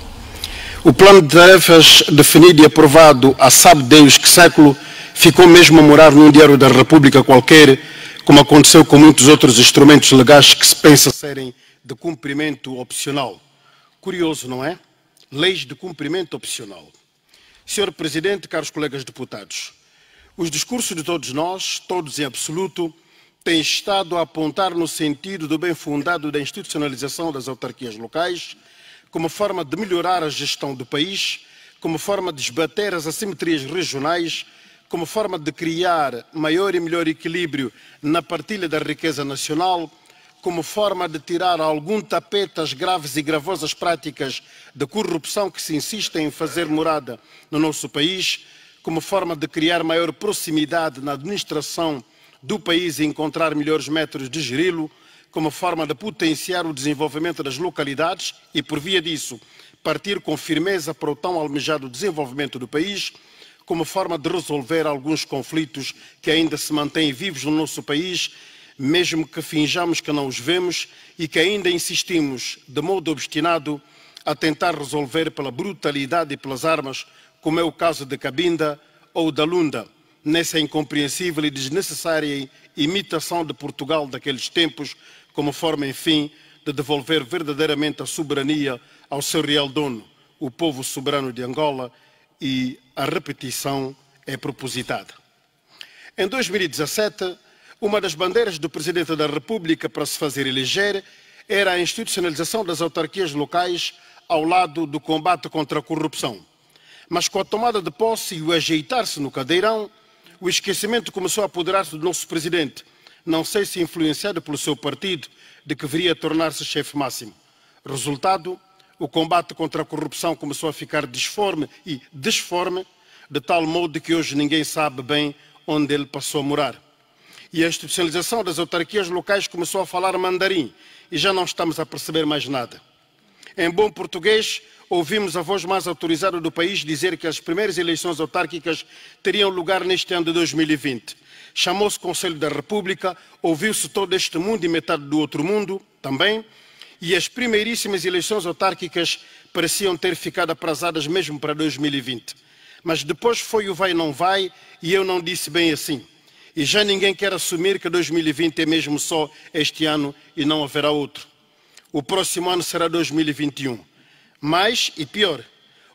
O plano de tarefas definido e aprovado há sabe Deus que século ficou mesmo a morar num diário da República qualquer, como aconteceu com muitos outros instrumentos legais que se pensa serem de cumprimento opcional. Curioso, não é? Leis de cumprimento opcional. Senhor Presidente, caros colegas deputados, os discursos de todos nós, todos em absoluto, têm estado a apontar no sentido do bem fundado da institucionalização das autarquias locais, como forma de melhorar a gestão do país, como forma de esbater as assimetrias regionais, como forma de criar maior e melhor equilíbrio na partilha da riqueza nacional, como forma de tirar algum tapete às graves e gravosas práticas de corrupção que se insistem em fazer morada no nosso país, como forma de criar maior proximidade na administração do país e encontrar melhores métodos de geri-lo, como forma de potenciar o desenvolvimento das localidades e, por via disso, partir com firmeza para o tão almejado desenvolvimento do país, como forma de resolver alguns conflitos que ainda se mantêm vivos no nosso país, mesmo que finjamos que não os vemos e que ainda insistimos, de modo obstinado, a tentar resolver pela brutalidade e pelas armas, como é o caso de Cabinda ou da Lunda, nessa incompreensível e desnecessária imitação de Portugal daqueles tempos, como forma, enfim, de devolver verdadeiramente a soberania ao seu real dono, o povo soberano de Angola, e a repetição é propositada. Em 2017, uma das bandeiras do Presidente da República para se fazer eleger era a institucionalização das autarquias locais ao lado do combate contra a corrupção. Mas com a tomada de posse e o ajeitar-se no cadeirão, o esquecimento começou a apoderar-se do nosso Presidente, não sei se influenciado pelo seu partido, de que viria a tornar-se chefe máximo. Resultado, o combate contra a corrupção começou a ficar disforme e desforme, de tal modo que hoje ninguém sabe bem onde ele passou a morar. E a institucionalização das autarquias locais começou a falar mandarim e já não estamos a perceber mais nada. Em bom português, ouvimos a voz mais autorizada do país dizer que as primeiras eleições autárquicas teriam lugar neste ano de 2020. Chamou-se Conselho da República, ouviu-se todo este mundo e metade do outro mundo também, e as primeiríssimas eleições autárquicas pareciam ter ficado aprazadas mesmo para 2020. Mas depois foi o vai não vai e eu não disse bem assim. E já ninguém quer assumir que 2020 é mesmo só este ano e não haverá outro. O próximo ano será 2021. Mais e pior,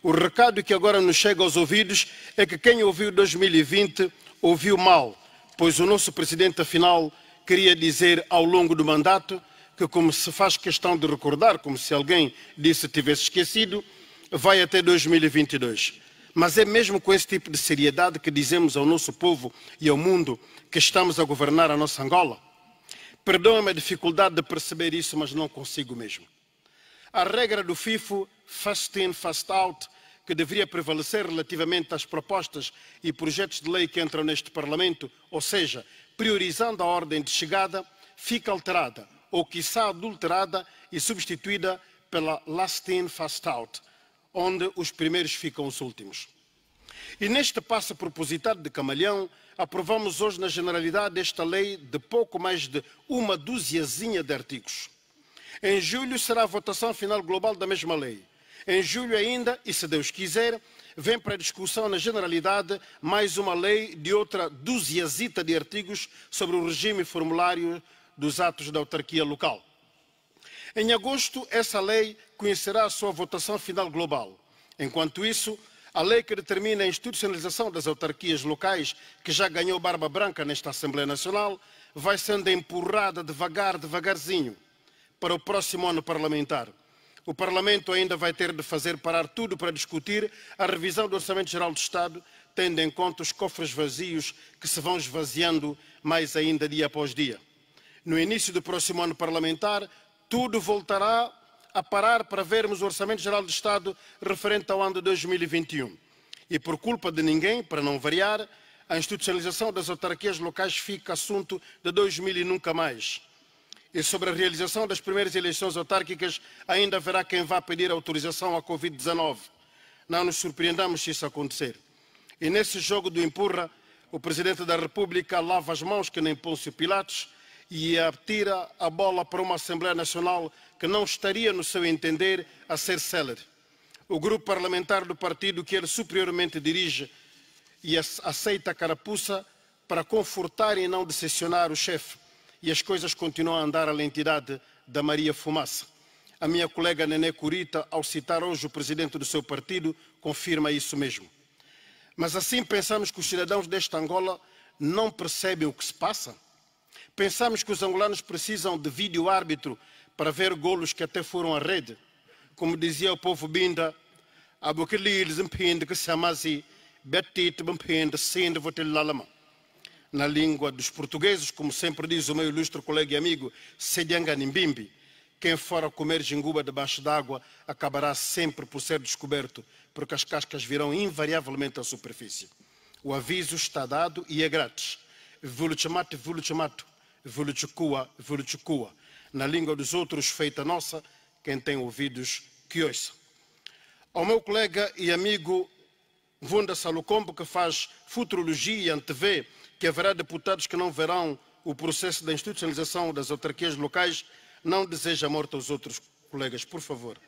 o recado que agora nos chega aos ouvidos é que quem ouviu 2020 ouviu mal, pois o nosso Presidente, afinal, queria dizer ao longo do mandato que, como se faz questão de recordar, como se alguém disse tivesse esquecido, vai até 2022. Mas é mesmo com esse tipo de seriedade que dizemos ao nosso povo e ao mundo que estamos a governar a nossa Angola? Perdoem-me a dificuldade de perceber isso, mas não consigo mesmo. A regra do FIFO, Fast In, Fast Out, que deveria prevalecer relativamente às propostas e projetos de lei que entram neste Parlamento, ou seja, priorizando a ordem de chegada, fica alterada, ou quiçá adulterada e substituída pela Last In, Fast Out, onde os primeiros ficam os últimos. E neste passo propositado de camaleão, aprovamos hoje na generalidade esta lei de pouco mais de uma duziazinha de artigos. Em julho será a votação final global da mesma lei. Em julho ainda, e se Deus quiser, vem para a discussão na generalidade mais uma lei de outra duziazita de artigos sobre o regime e formulário dos atos da autarquia local. Em agosto, essa lei conhecerá a sua votação final global. Enquanto isso, A lei que determina a institucionalização das autarquias locais, que já ganhou barba branca nesta Assembleia Nacional, vai sendo empurrada devagarzinho, para o próximo ano parlamentar. O Parlamento ainda vai ter de fazer parar tudo para discutir a revisão do Orçamento Geral do Estado, tendo em conta os cofres vazios que se vão esvaziando mais ainda dia após dia. No início do próximo ano parlamentar, tudo voltará a parar para vermos o Orçamento Geral do Estado referente ao ano de 2021. E por culpa de ninguém, para não variar, a institucionalização das autarquias locais fica assunto de 2000 e nunca mais. E sobre a realização das primeiras eleições autárquicas, ainda haverá quem vá pedir autorização à Covid-19. Não nos surpreendamos se isso acontecer. E nesse jogo do empurra, o Presidente da República lava as mãos que nem Pôncio Pilatos e atira a bola para uma Assembleia Nacional que não estaria, no seu entender, a ser célere. O grupo parlamentar do partido que ele superiormente dirige e aceita a carapuça para confortar e não decepcionar o chefe. E as coisas continuam a andar à lentidade da Maria Fumaça. A minha colega Nené Curita, ao citar hoje o presidente do seu partido, confirma isso mesmo. Mas assim pensamos que os cidadãos desta Angola não percebem o que se passa? Pensamos que os angolanos precisam de vídeo-árbitro para ver golos que até foram à rede? Como dizia o povo Binda, na língua dos portugueses, como sempre diz o meu ilustre colega e amigo Sedianga Nimbimbi, quem for a comer jinguba debaixo d'água acabará sempre por ser descoberto, porque as cascas virão invariavelmente à superfície. O aviso está dado e é grátis. Vuluchamato, vuluchamato, vuluchukua, vuluchukua. Na língua dos outros, feita nossa, quem tem ouvidos, que ouça. Ao meu colega e amigo Vunda Salucombo, que faz futurologia e antevê que haverá deputados que não verão o processo da institucionalização das autarquias locais, não deseja morte aos outros colegas, por favor.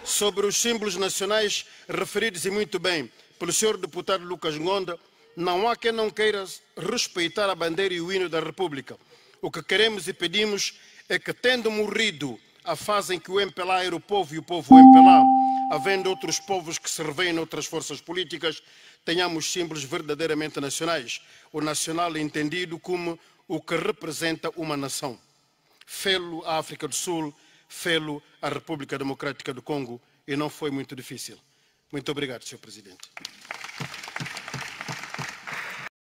Sobre os símbolos nacionais referidos e muito bem pelo senhor deputado Lucas Ngonda, não há quem não queira respeitar a bandeira e o hino da República. O que queremos e pedimos é que, tendo morrido a fase em que o MPLA era o povo e o povo o MPLA, havendo outros povos que se revêem noutras forças políticas, tenhamos símbolos verdadeiramente nacionais. O nacional é entendido como o que representa uma nação. Fê-lo a África do Sul, fê-lo a República Democrática do Congo, e não foi muito difícil. Muito obrigado, Sr. Presidente.